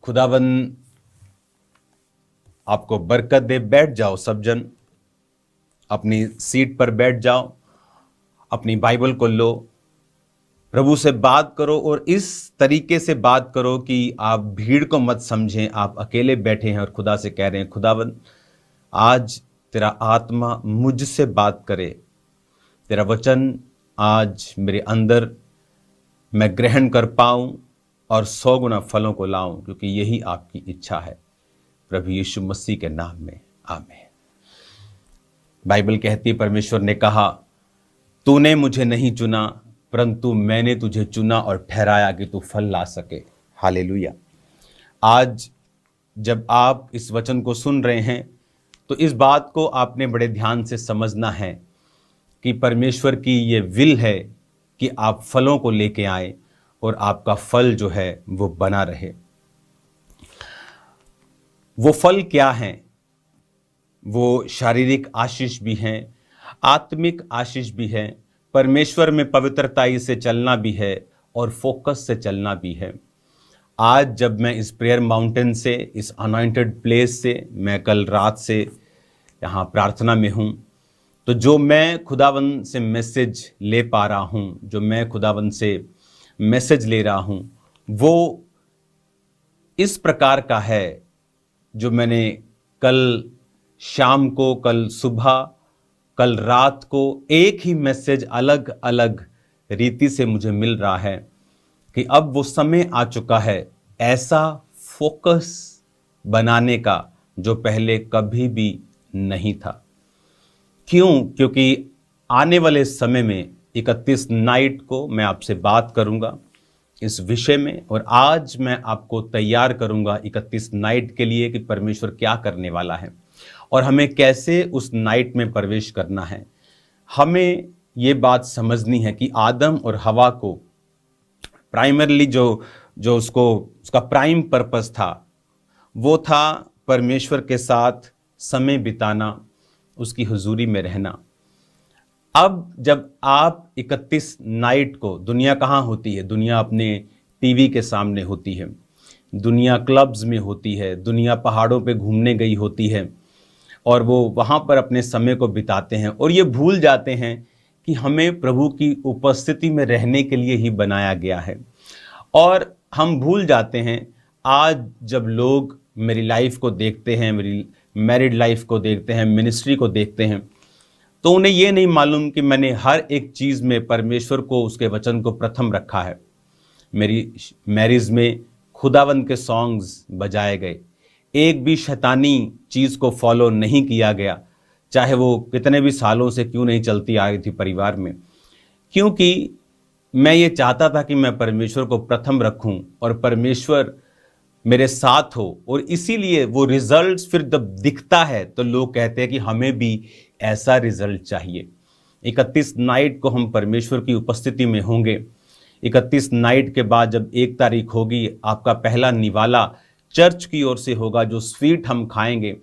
खुदावन आपको बरकत दे। बैठ जाओ सब जन, अपनी सीट पर बैठ जाओ, अपनी बाइबल को लो, प्रभु से बात करो और इस तरीके से बात करो कि आप भीड़ को मत समझें। आप अकेले बैठे हैं और खुदा से कह रहे हैं, खुदावन आज तेरा आत्मा मुझसे बात करे, तेरा वचन आज मेरे अंदर मैं ग्रहण कर पाऊं और 100 गुना फलों को लाऊं, क्योंकि यही आपकी इच्छा है। प्रभु यीशु मसीह के नाम में आमीन। बाइबल कहती है, परमेश्वर ने कहा, तूने मुझे नहीं चुना परंतु मैंने तुझे चुना और ठहराया कि तू फल ला सके। हालेलुया। आज जब आप इस वचन को सुन रहे हैं तो इस बात को आपने बड़े ध्यान से समझना है कि परमेश्वर की ये विल है कि आप फलों को लेके आए और आपका फल जो है वो बना रहे। वो फल क्या हैं? वो शारीरिक आशीष भी हैं, आत्मिक आशीष भी है, परमेश्वर में पवित्रताई से चलना भी है और फोकस से चलना भी है। आज जब मैं इस प्रेयर माउंटेन से, इस अनॉइंटेड प्लेस से, मैं कल रात से यहाँ प्रार्थना में हूँ, तो जो मैं खुदावन से मैसेज ले पा रहा हूँ, जो मैं खुदावन से मैसेज ले रहा हूँ, वो इस प्रकार का है जो मैंने कल शाम को, कल सुबह, कल रात को एक ही मैसेज अलग अलग रीति से मुझे मिल रहा है कि अब वो समय आ चुका है ऐसा फोकस बनाने का जो पहले कभी भी नहीं था। क्यों? क्योंकि आने वाले समय में 31 नाइट को मैं आपसे बात करूंगा इस विषय में, और आज मैं आपको तैयार करूंगा 31 नाइट के लिए कि परमेश्वर क्या करने वाला है और हमें कैसे उस नाइट में प्रवेश करना है। हमें ये बात समझनी है कि आदम और हवा को प्राइमरली जो उसका प्राइम पर्पस था वो था परमेश्वर के साथ समय बिताना, उसकी हुजूरी में रहना। अब जब आप 31 नाइट को, दुनिया कहाँ होती है? दुनिया अपने टीवी के सामने होती है, दुनिया क्लब्स में होती है, दुनिया पहाड़ों पे घूमने गई होती है और वो वहाँ पर अपने समय को बिताते हैं और ये भूल जाते हैं कि हमें प्रभु की उपस्थिति में रहने के लिए ही बनाया गया है। और हम भूल जाते हैं, आज जब लोग मेरी लाइफ को देखते हैं, मेरी मैरिड लाइफ को देखते हैं, मिनिस्ट्री को देखते हैं, तो उन्हें ये नहीं मालूम कि मैंने हर एक चीज़ में परमेश्वर को, उसके वचन को प्रथम रखा है। मेरी मैरिज में खुदावंद के सॉन्ग्स बजाए गए, एक भी शैतानी चीज़ को फॉलो नहीं किया गया, चाहे वो कितने भी सालों से क्यों नहीं चलती आ रही थी परिवार में, क्योंकि मैं ये चाहता था कि मैं परमेश्वर को प्रथम रखूं और परमेश्वर मेरे साथ हो। और इसीलिए वो रिजल्ट्स फिर जब दिखता है तो लोग कहते हैं कि हमें भी ऐसा रिजल्ट चाहिए। 31 नाइट को हम परमेश्वर की उपस्थिति में होंगे। 31 नाइट के बाद जब 1 तारीख होगी, आपका पहला निवाला चर्च की ओर से होगा, जो स्वीट हम खाएंगे।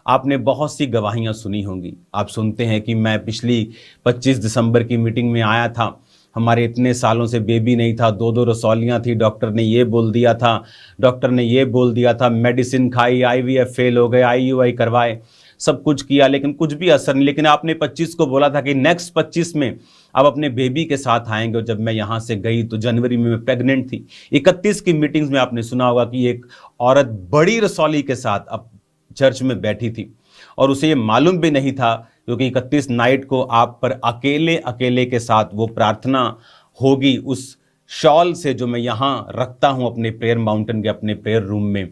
आपने बहुत सी गवाहियां सुनी होंगी। आप सुनते हैं कि मैं पिछली 25 दिसंबर की मीटिंग में आया था, हमारे इतने सालों से बेबी नहीं था, 2 रसौलियां थी, डॉक्टर ने ये बोल दिया था, डॉक्टर ने ये बोल दिया था, मेडिसिन खाई, IVF फेल हो गए, IUI करवाए, सब कुछ किया लेकिन कुछ भी असर नहीं। लेकिन आपने 25 को बोला था कि नेक्स्ट 25 में अब अपने बेबी के साथ आएंगे। और जब मैं यहाँ से गई तो जनवरी में मैं प्रेग्नेंट थी। 31 की मीटिंग्स में आपने सुना होगा कि एक औरत बड़ी रसौली के साथ अब चर्च में बैठी थी और उसे ये मालूम भी नहीं था, क्योंकि 31 नाइट को आप पर अकेले अकेले के साथ वो प्रार्थना होगी उस शॉल से जो मैं यहाँ रखता हूँ अपने प्रेयर माउंटेन के, अपने प्रेयर रूम में।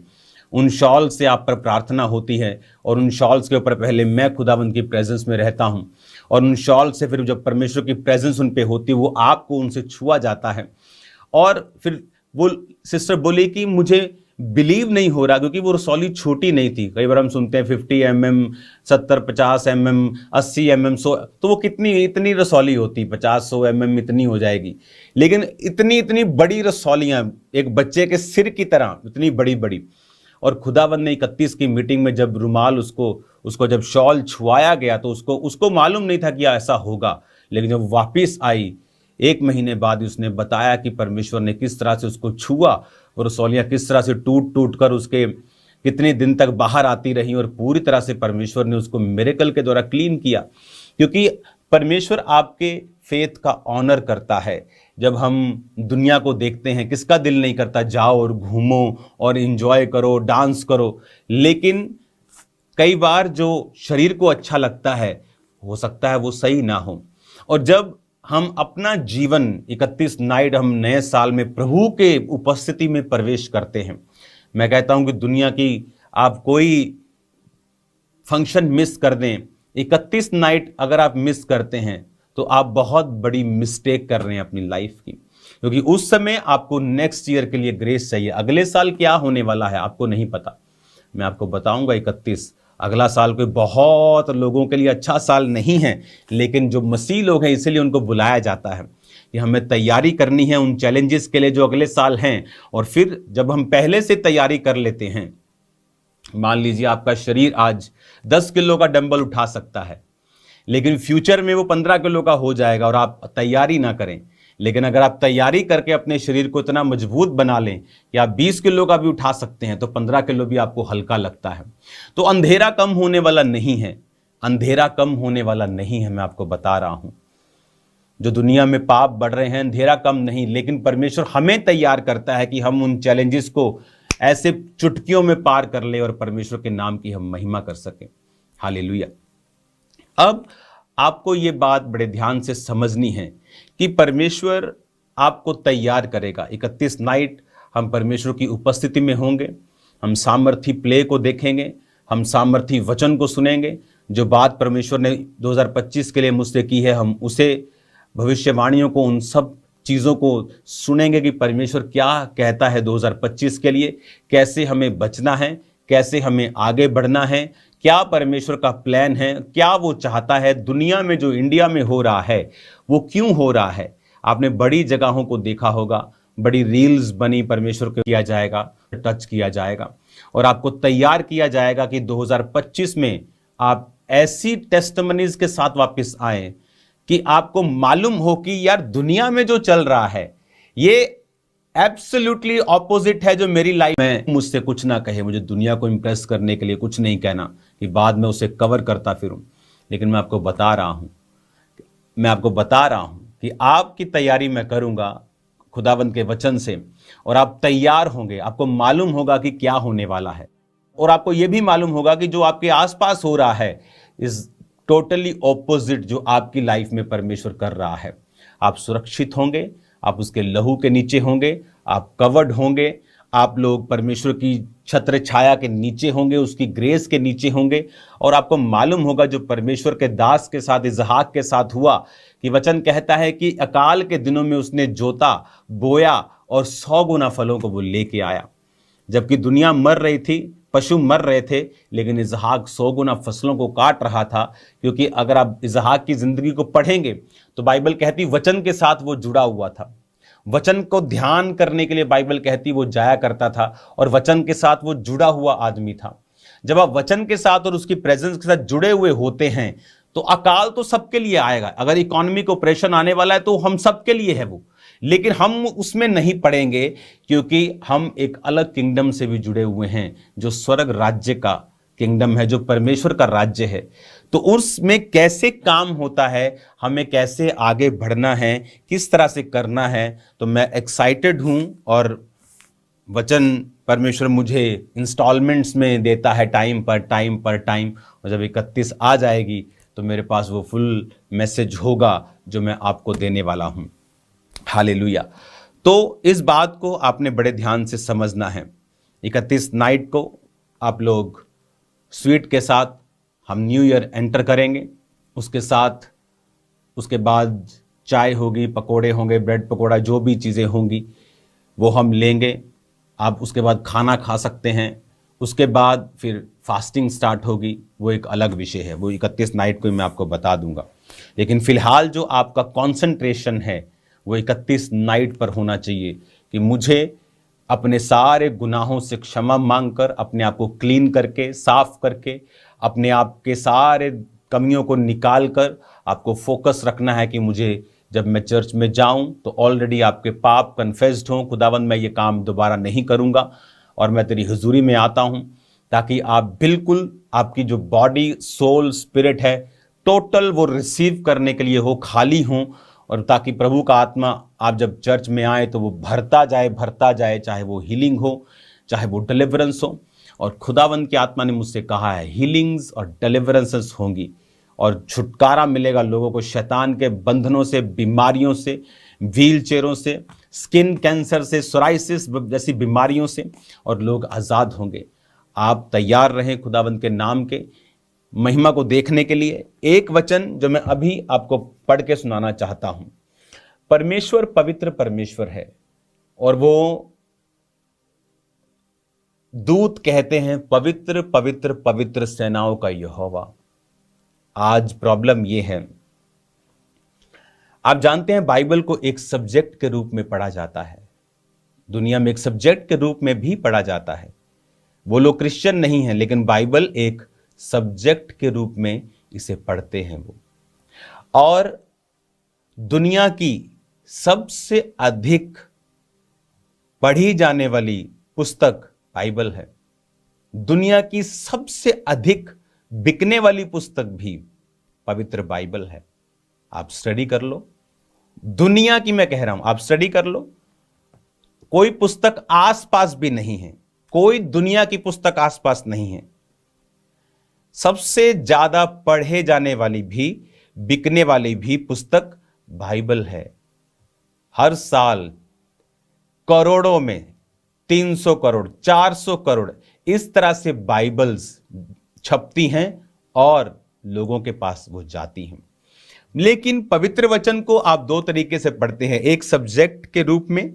उन शॉल से आप पर प्रार्थना होती है और उन शॉल्स के ऊपर पहले मैं खुदावंद की प्रेजेंस में रहता हूँ और उन शॉल से फिर जब परमेश्वर की प्रेजेंस उन पे होती है वो आपको उनसे छुआ जाता है। और फिर वो सिस्टर बोली कि मुझे बिलीव नहीं हो रहा, क्योंकि वो रसौली छोटी नहीं थी। कई बार हम सुनते हैं 50 mm, 70, 50 mm, 80 mm, 100, तो वो इतनी रसौली होती, 50-100 mm इतनी हो जाएगी। लेकिन इतनी बड़ी रसौलियाँ एक बच्चे के सिर की तरह इतनी बड़ी बड़ी। और खुदावंद ने 31 की मीटिंग में जब रुमाल उसको जब शॉल छुआया गया तो उसको मालूम नहीं था कि ऐसा होगा। लेकिन जब वापिस आई 1 महीने बाद उसने बताया कि परमेश्वर ने किस तरह से उसको छुआ और रसौलियाँ किस तरह से टूट टूट कर उसके कितने दिन तक बाहर आती रही और पूरी तरह से परमेश्वर ने उसको मिरेकल के द्वारा क्लीन किया। क्योंकि परमेश्वर आपके फेथ का ऑनर करता है। जब हम दुनिया को देखते हैं, किसका दिल नहीं करता जाओ और घूमो और एंजॉय करो, डांस करो, लेकिन कई बार जो शरीर को अच्छा लगता है हो सकता है वो सही ना हो। और जब हम अपना जीवन 31 नाइट हम नए साल में प्रभु के उपस्थिति में प्रवेश करते हैं, मैं कहता हूं कि दुनिया की आप कोई फंक्शन मिस कर दें, 31 नाइट अगर आप मिस करते हैं तो आप बहुत बड़ी मिस्टेक कर रहे हैं अपनी लाइफ की। क्योंकि उस समय आपको नेक्स्ट ईयर के लिए ग्रेस चाहिए। अगले साल क्या होने वाला है आपको नहीं पता, मैं आपको बताऊंगा 31। अगला साल कोई बहुत लोगों के लिए अच्छा साल नहीं है, लेकिन जो मसीह लोग हैं इसीलिए उनको बुलाया जाता है कि हमें तैयारी करनी है उन चैलेंजेस के लिए जो अगले साल हैं। और फिर जब हम पहले से तैयारी कर लेते हैं, मान लीजिए आपका शरीर आज 10 किलो का डंबल उठा सकता है, लेकिन फ्यूचर में वो 15 किलो का हो जाएगा और आप तैयारी ना करें। लेकिन अगर आप तैयारी करके अपने शरीर को इतना मजबूत बना लें कि आप 20 किलो का भी उठा सकते हैं, तो 15 किलो भी आपको हल्का लगता है। तो अंधेरा कम होने वाला नहीं है, अंधेरा कम होने वाला नहीं है, मैं आपको बता रहा हूं। जो दुनिया में पाप बढ़ रहे हैं, अंधेरा कम नहीं, लेकिन परमेश्वर हमें तैयार करता है कि हम उन चैलेंजेस को ऐसे चुटकियों में पार कर ले और परमेश्वर के नाम की हम महिमा कर सकें। हालेलुया। अब आपको ये बात बड़े ध्यान से समझनी है कि परमेश्वर आपको तैयार करेगा। 31 नाइट हम परमेश्वर की उपस्थिति में होंगे, हम सामर्थी प्ले को देखेंगे, हम सामर्थी वचन को सुनेंगे। जो बात परमेश्वर ने 2025 के लिए मुझसे की है, हम उसे भविष्यवाणियों को, उन सब चीज़ों को सुनेंगे कि परमेश्वर क्या कहता है 2025 के लिए, कैसे हमें बचना है, कैसे हमें आगे बढ़ना है, क्या परमेश्वर का प्लान है, क्या वो चाहता है। दुनिया में जो इंडिया में हो रहा है वो क्यों हो रहा है। आपने बड़ी जगहों को देखा होगा, बड़ी रील्स बनी, परमेश्वर को किया जाएगा, टच किया जाएगा और आपको तैयार किया जाएगा कि 2025 में आप ऐसी टेस्टिमनीज के साथ वापस आए कि आपको मालूम हो कि यार दुनिया में जो चल रहा है ये एब्सोल्युटली ऑपोजिट है जो मेरी लाइफ में। मुझसे कुछ ना कहे, मुझे दुनिया को इंप्रेस करने के लिए कुछ नहीं कहना कि बाद में उसे कवर करता फिरूं, लेकिन मैं आपको बता रहा हूं कि आपकी तैयारी मैं करूंगा खुदावंत के वचन से, और आप तैयार होंगे। आपको मालूम होगा कि क्या होने वाला है, और आपको यह भी मालूम होगा कि जो आपके आसपास हो रहा है इज टोटली ऑपोजिट जो आपकी लाइफ में परमेश्वर कर रहा है। आप सुरक्षित होंगे, आप उसके लहू के नीचे होंगे, आप कवर्ड होंगे, आप लोग परमेश्वर की छत्र छाया के नीचे होंगे, उसकी ग्रेस के नीचे होंगे। और आपको मालूम होगा जो परमेश्वर के दास के साथ, इसहाक के साथ हुआ, कि वचन कहता है कि अकाल के दिनों में उसने जोता, बोया और 100 गुना फलों को वो लेके आया। जबकि दुनिया मर रही थी, पशु मर रहे थे, लेकिन इसहाक 100 गुना फसलों को काट रहा था। क्योंकि अगर आप इसहाक की जिंदगी को पढ़ेंगे तो बाइबल कहती वचन के साथ वो जुड़ा हुआ था। वचन को ध्यान करने के लिए बाइबल कहती वो जाया करता था और वचन के साथ वो जुड़ा हुआ आदमी था। जब आप वचन के साथ और उसकी प्रेजेंस के साथ जुड़े हुए होते हैं तो अकाल तो सबके लिए आएगा। अगर इकोनॉमिक ऑपरेशन आने वाला है तो हम सबके लिए है वो, लेकिन हम उसमें नहीं पड़ेंगे क्योंकि हम एक अलग किंगडम से भी जुड़े हुए हैं जो स्वर्ग राज्य का किंगडम है, जो परमेश्वर का राज्य है। तो उसमें कैसे काम होता है, हमें कैसे आगे बढ़ना है, किस तरह से करना है, तो मैं एक्साइटेड हूं। और वचन परमेश्वर मुझे इंस्टॉलमेंट्स में देता है, टाइम पर। और जब 31 आ जाएगी तो मेरे पास वो फुल मैसेज होगा जो मैं आपको देने वाला हूं। हालेलुया। तो इस बात को आपने बड़े ध्यान से समझना है। 31 नाइट को आप लोग स्वीट के साथ हम न्यू ईयर एंटर करेंगे। उसके बाद चाय होगी, पकोड़े होंगे, ब्रेड पकोड़ा, जो भी चीज़ें होंगी वो हम लेंगे। आप उसके बाद खाना खा सकते हैं। उसके बाद फिर फास्टिंग स्टार्ट होगी, वो एक अलग विषय है, वो 31 नाइट को मैं आपको बता दूंगा। लेकिन फिलहाल जो आपका कॉन्सेंट्रेशन है वो 31 नाइट पर होना चाहिए कि मुझे अपने सारे गुनाहों से क्षमा मांगकर, अपने आप को क्लीन करके, साफ करके, अपने आप के सारे कमियों को निकाल कर आपको फोकस रखना है कि मुझे जब मैं चर्च में जाऊं तो ऑलरेडी आपके पाप कन्फेस्ड हों, खुदावंद मैं ये काम दोबारा नहीं करूंगा और मैं तेरी हुजूरी में आता हूं, ताकि आप बिल्कुल आपकी जो बॉडी सोल स्पिरिट है टोटल वो रिसीव करने के लिए हो, खाली हों, और ताकि प्रभु का आत्मा आप जब चर्च में आए तो वो भरता जाए, चाहे वो हीलिंग हो, चाहे वो डिलीवरेंस हो। और खुदावंद की आत्मा ने मुझसे कहा है हीलिंग्स और डिलीवरेंसेस होंगी और छुटकारा मिलेगा लोगों को शैतान के बंधनों से, बीमारियों से, व्हील चेयरों से, स्किन कैंसर से, सोराइसिस जैसी बीमारियों से, और लोग आज़ाद होंगे। आप तैयार रहें खुदावंद के नाम के महिमा को देखने के लिए। एक वचन जो मैं अभी आपको पढ़ के सुनाना चाहता हूं। परमेश्वर पवित्र परमेश्वर है और वो दूत कहते हैं पवित्र पवित्र पवित्र सेनाओं का यहोवा। आज प्रॉब्लम ये है, आप जानते हैं बाइबल को एक सब्जेक्ट के रूप में पढ़ा जाता है, दुनिया में एक सब्जेक्ट के रूप में भी पढ़ा जाता है। वो लोग क्रिश्चियन नहीं हैं लेकिन बाइबल एक सब्जेक्ट के रूप में इसे पढ़ते हैं वो। और दुनिया की सबसे अधिक पढ़ी जाने वाली पुस्तक बाइबल है। दुनिया की सबसे अधिक बिकने वाली पुस्तक भी पवित्र बाइबल है। आप स्टडी कर लो, दुनिया की मैं कह रहा हूं, आप स्टडी कर लो। कोई पुस्तक आसपास भी नहीं है, कोई दुनिया की पुस्तक आसपास नहीं है। सबसे ज्यादा पढ़े जाने वाली भी, बिकने वाली भी पुस्तक बाइबल है। हर साल करोड़ों में 300 करोड़, 400 करोड़ इस तरह से बाइबल्स छपती हैं और लोगों के पास वो जाती हैं। लेकिन पवित्र वचन को आप दो तरीके से पढ़ते हैं, एक सब्जेक्ट के रूप में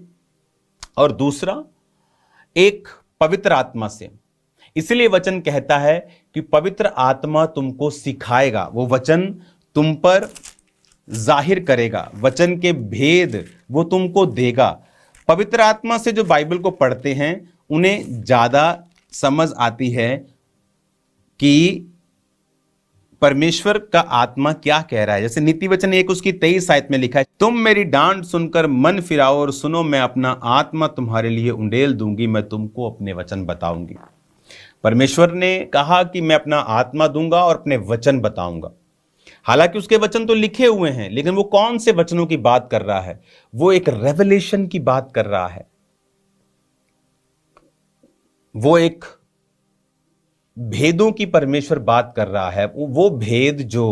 और दूसरा एक पवित्र आत्मा से। इसलिए वचन कहता है कि पवित्र आत्मा तुमको सिखाएगा, वो वचन तुम पर जाहिर करेगा, वचन के भेद वो तुमको देगा। पवित्र आत्मा से जो बाइबल को पढ़ते हैं उन्हें ज्यादा समझ आती है कि परमेश्वर का आत्मा क्या कह रहा है। जैसे नीति वचन 1 उसकी 23 आयत में लिखा है, तुम मेरी डांट सुनकर मन फिराओ और सुनो, मैं अपना आत्मा तुम्हारे लिए उंडेल दूंगी, मैं तुमको अपने वचन बताऊंगी। परमेश्वर ने कहा कि मैं अपना आत्मा दूंगा और अपने वचन बताऊंगा। हालांकि उसके वचन तो लिखे हुए हैं, लेकिन वो कौन से वचनों की बात कर रहा है? वो एक रेवलेशन की बात कर रहा है। वो एक भेदों की परमेश्वर बात कर रहा है। वो भेद जो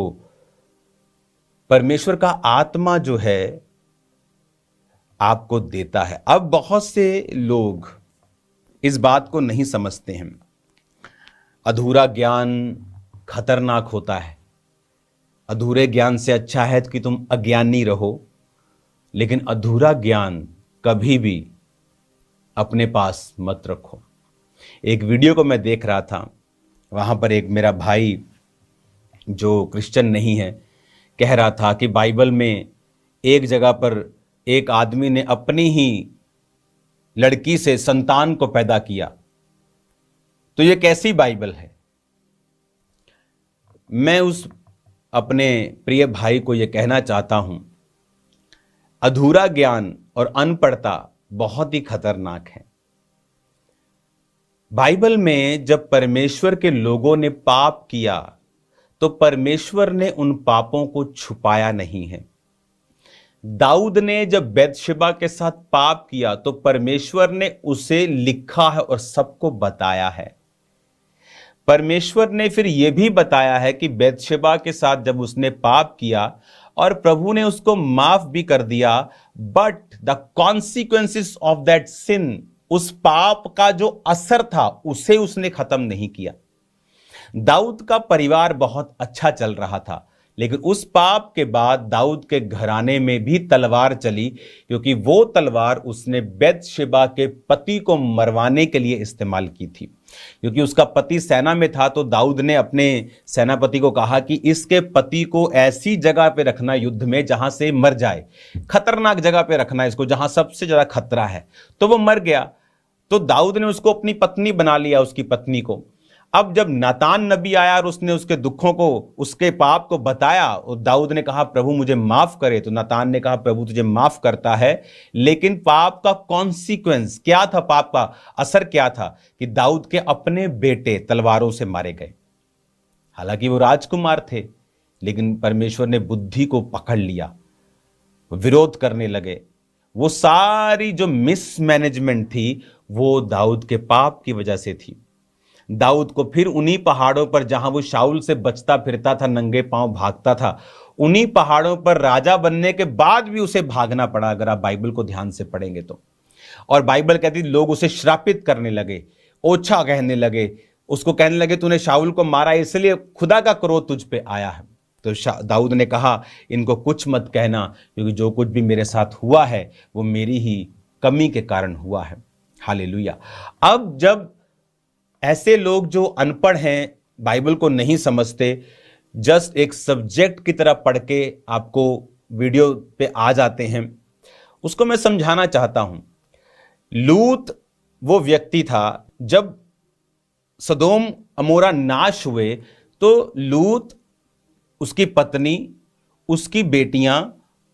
परमेश्वर का आत्मा जो है आपको देता है। अब बहुत से लोग इस बात को नहीं समझते हैं। अधूरा ज्ञान खतरनाक होता है। अधूरे ज्ञान से अच्छा है कि तुम अज्ञानी रहो, लेकिन अधूरा ज्ञान कभी भी अपने पास मत रखो। एक वीडियो को मैं देख रहा था, वहाँ पर एक मेरा भाई जो क्रिश्चियन नहीं है कह रहा था कि बाइबल में एक जगह पर एक आदमी ने अपनी ही लड़की से संतान को पैदा किया, तो ये कैसी बाइबल है? मैं उस अपने प्रिय भाई को ये कहना चाहता हूं, अधूरा ज्ञान और अनपढ़ता बहुत ही खतरनाक है। बाइबल में जब परमेश्वर के लोगों ने पाप किया तो परमेश्वर ने उन पापों को छुपाया नहीं है। दाऊद ने जब बैतशेबा के साथ पाप किया तो परमेश्वर ने उसे लिखा है और सबको बताया है। परमेश्वर ने फिर यह भी बताया है कि बैतशेबा के साथ जब उसने पाप किया और प्रभु ने उसको माफ भी कर दिया, but the consequences of that sin, उस पाप का जो असर था उसे उसने खत्म नहीं किया। दाऊद का परिवार बहुत अच्छा चल रहा था, लेकिन उस पाप के बाद दाऊद के घराने में भी तलवार चली, क्योंकि वो तलवार उसने बैतशेबा के पति को मरवाने के लिए इस्तेमाल की थी। क्योंकि उसका पति सेना में था, तो दाऊद ने अपने सेनापति को कहा कि इसके पति को ऐसी जगह पे रखना युद्ध में जहां से मर जाए, खतरनाक जगह पे रखना इसको जहां सबसे ज्यादा खतरा है। तो वो मर गया, तो दाऊद ने उसको अपनी पत्नी बना लिया, उसकी पत्नी को। अब जब नातान नबी आया और उसने उसके दुखों को, उसके पाप को बताया, और दाऊद ने कहा प्रभु मुझे माफ करे, तो नातान ने कहा प्रभु तुझे माफ करता है, लेकिन पाप का कॉन्सिक्वेंस क्या था, पाप का असर क्या था, कि दाऊद के अपने बेटे तलवारों से मारे गए। हालांकि वो राजकुमार थे, लेकिन परमेश्वर ने बुद्धि को पकड़ लिया, विरोध करने लगे। वो सारी जो मिसमैनेजमेंट थी वो दाऊद के पाप की वजह से थी। दाऊद को फिर उन्हीं पहाड़ों पर, जहां वो शाऊल से बचता फिरता था, नंगे पांव भागता था, उन्हीं पहाड़ों पर राजा बनने के बाद भी उसे भागना पड़ा, अगर आप बाइबल को ध्यान से पढ़ेंगे तो। और बाइबल कहती लोग उसे श्रापित करने लगे, ओछा कहने लगे, उसको कहने लगे तूने शाऊल को मारा इसलिए खुदा का क्रोध तुझ पे आया है। तो दाऊद ने कहा इनको कुछ मत कहना, क्योंकि जो कुछ भी मेरे साथ हुआ है वो मेरी ही कमी के कारण हुआ है। हालेलुया। अब जब ऐसे लोग जो अनपढ़ हैं, बाइबल को नहीं समझते, जस्ट एक सब्जेक्ट की तरह पढ़ के आपको वीडियो पे आ जाते हैं, उसको मैं समझाना चाहता हूं। लूत वो व्यक्ति था, जब सदोम अमोरा नाश हुए तो लूत, उसकी पत्नी, उसकी बेटियां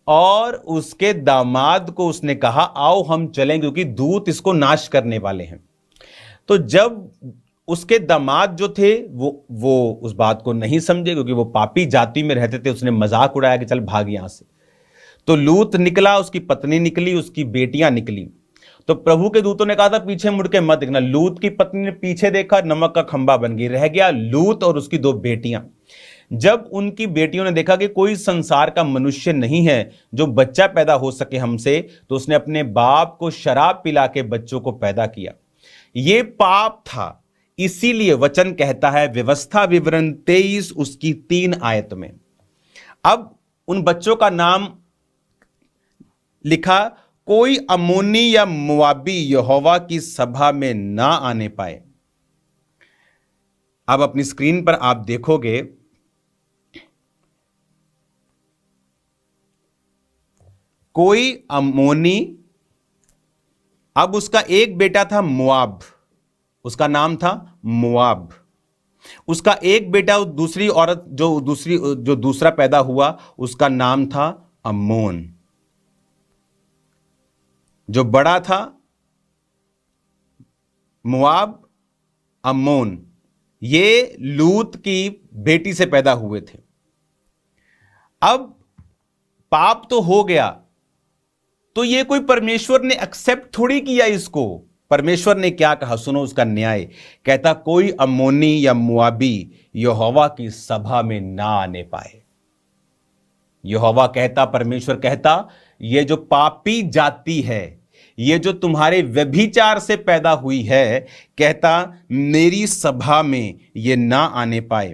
और उसके दामाद को उसने कहा आओ हम चलें, क्योंकि दूत इसको नाश करने वाले हैं। तो जब उसके दामाद जो थे वो उस बात को नहीं समझे, क्योंकि वो पापी जाति में रहते थे, उसने मजाक उड़ाया कि चल भाग यहां से। तो लूत निकला, उसकी पत्नी निकली, उसकी बेटियां निकली। तो प्रभु के दूतों ने कहा था पीछे मुड़ के मत देखना। लूत की पत्नी ने पीछे देखा, नमक का खंबा बन गई, रह गया लूत और उसकी 2 बेटियां। जब उनकी बेटियों ने देखा कि कोई संसार का मनुष्य नहीं है जो बच्चा पैदा हो सके हमसे, तो उसने अपने बाप को शराब पिला के बच्चों को पैदा किया। यह पाप था। इसीलिए वचन कहता है, व्यवस्था विवरण 23 उसकी 3 आयत में, अब उन बच्चों का नाम लिखा, कोई अम्मोनी या मोआबी यहोवा की सभा में ना आने पाए। अब अपनी स्क्रीन पर आप देखोगे, कोई अम्मोनी, अब उसका एक बेटा था मोआब, उसका नाम था मोआब। उसका एक बेटा, दूसरी औरत जो दूसरा पैदा हुआ, उसका नाम था अम्मोन। जो बड़ा था मोआब, अम्मोन, ये लूत की बेटी से पैदा हुए थे। अब पाप तो हो गया, तो ये कोई परमेश्वर ने एक्सेप्ट थोड़ी किया इसको। परमेश्वर ने क्या कहा, सुनो उसका न्याय। कहता कोई अम्मोनी या मुआबी यहोवा की सभा में ना आने पाए। यहोवा कहता, परमेश्वर कहता, ये जो पापी जाति है, ये जो तुम्हारे व्यभिचार से पैदा हुई है, कहता मेरी सभा में ये ना आने पाए।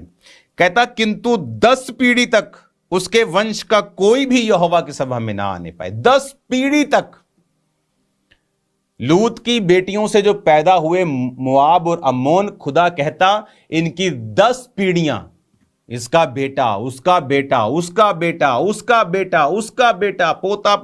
कहता किंतु 10 पीढ़ी तक उसके वंश का कोई भी यहोवा की सभा में ना आने पाए। 10 पीढ़ी तक। लूत की बेटियों से जो पैदा हुए मोआब और अम्मोन, खुदा कहता इनकी 10 पीढ़ियां, इसका बेटा, उसका बेटा, उसका बेटा, उसका बेटा, उसका बेटा, पोता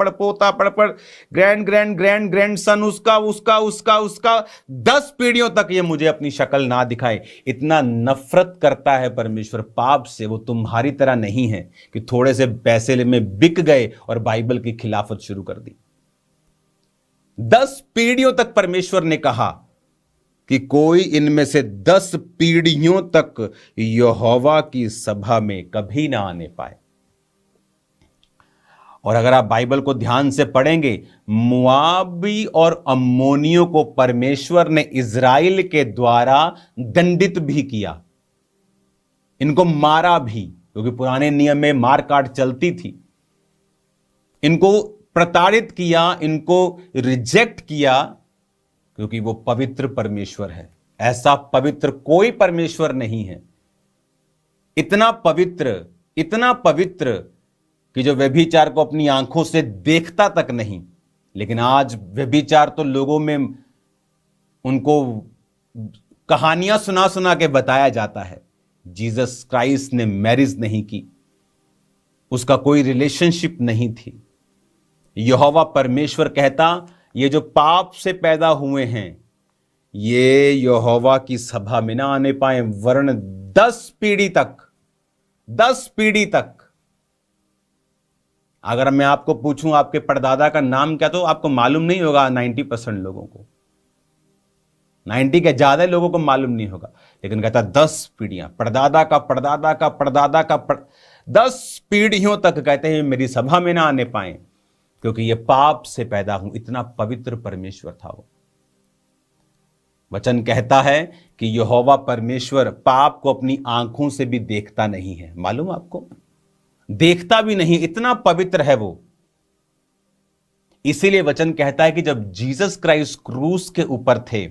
पड़, grand grand grand grand son, उसका उसका उसका उसका 10 पीढ़ियों तक ये मुझे अपनी शक्ल ना दिखाए। इतना नफरत करता है परमेश्वर पाप से। वो तुम्हारी तरह नहीं है कि थोड़े से पैसे में बिक गए और बाइबल की खिलाफत शुरू कर दी। 10 पीढ़ियों तक परमेश्वर ने कहा कि कोई इनमें से 10 पीढ़ियों तक यहोवा की सभा में कभी ना आने पाए। और अगर आप बाइबल को ध्यान से पढ़ेंगे, मुआबी और अम्मोनियों को परमेश्वर ने इज़राइल के द्वारा दंडित भी किया, इनको मारा भी, क्योंकि पुराने नियम में मार काट चलती थी। इनको प्रताड़ित किया, इनको रिजेक्ट किया, क्योंकि वो पवित्र परमेश्वर है। ऐसा पवित्र कोई परमेश्वर नहीं है। इतना पवित्र कि जो व्यभिचार को अपनी आंखों से देखता तक नहीं। लेकिन आज व्यभिचार तो लोगों में उनको कहानियां सुना सुना के बताया जाता है। जीसस क्राइस्ट ने मैरिज नहीं की, उसका कोई रिलेशनशिप नहीं थी। यहोवा परमेश्वर कहता, ये जो पाप से पैदा हुए हैं, ये यहोवा की सभा में ना आने पाए, वरन 10 पीढ़ी तक, 10 पीढ़ी तक। अगर मैं आपको पूछूं आपके परदादा का नाम क्या, तो आपको मालूम नहीं होगा। 90% लोगों को, 90 के ज्यादा लोगों को मालूम नहीं होगा। लेकिन कहता 10 पीढ़ियां, परदादा का परदादा का परदादा का 10 पीढ़ियों तक कहते हैं मेरी सभा में ना आने पाए, क्योंकि ये पाप से पैदा हूं। इतना पवित्र परमेश्वर था वो। वचन कहता है कि यहोवा परमेश्वर पाप को अपनी आंखों से भी देखता नहीं है। मालूम आपको, देखता भी नहीं, इतना पवित्र है वो। इसीलिए वचन कहता है कि जब जीसस क्राइस्ट क्रूस के ऊपर थे,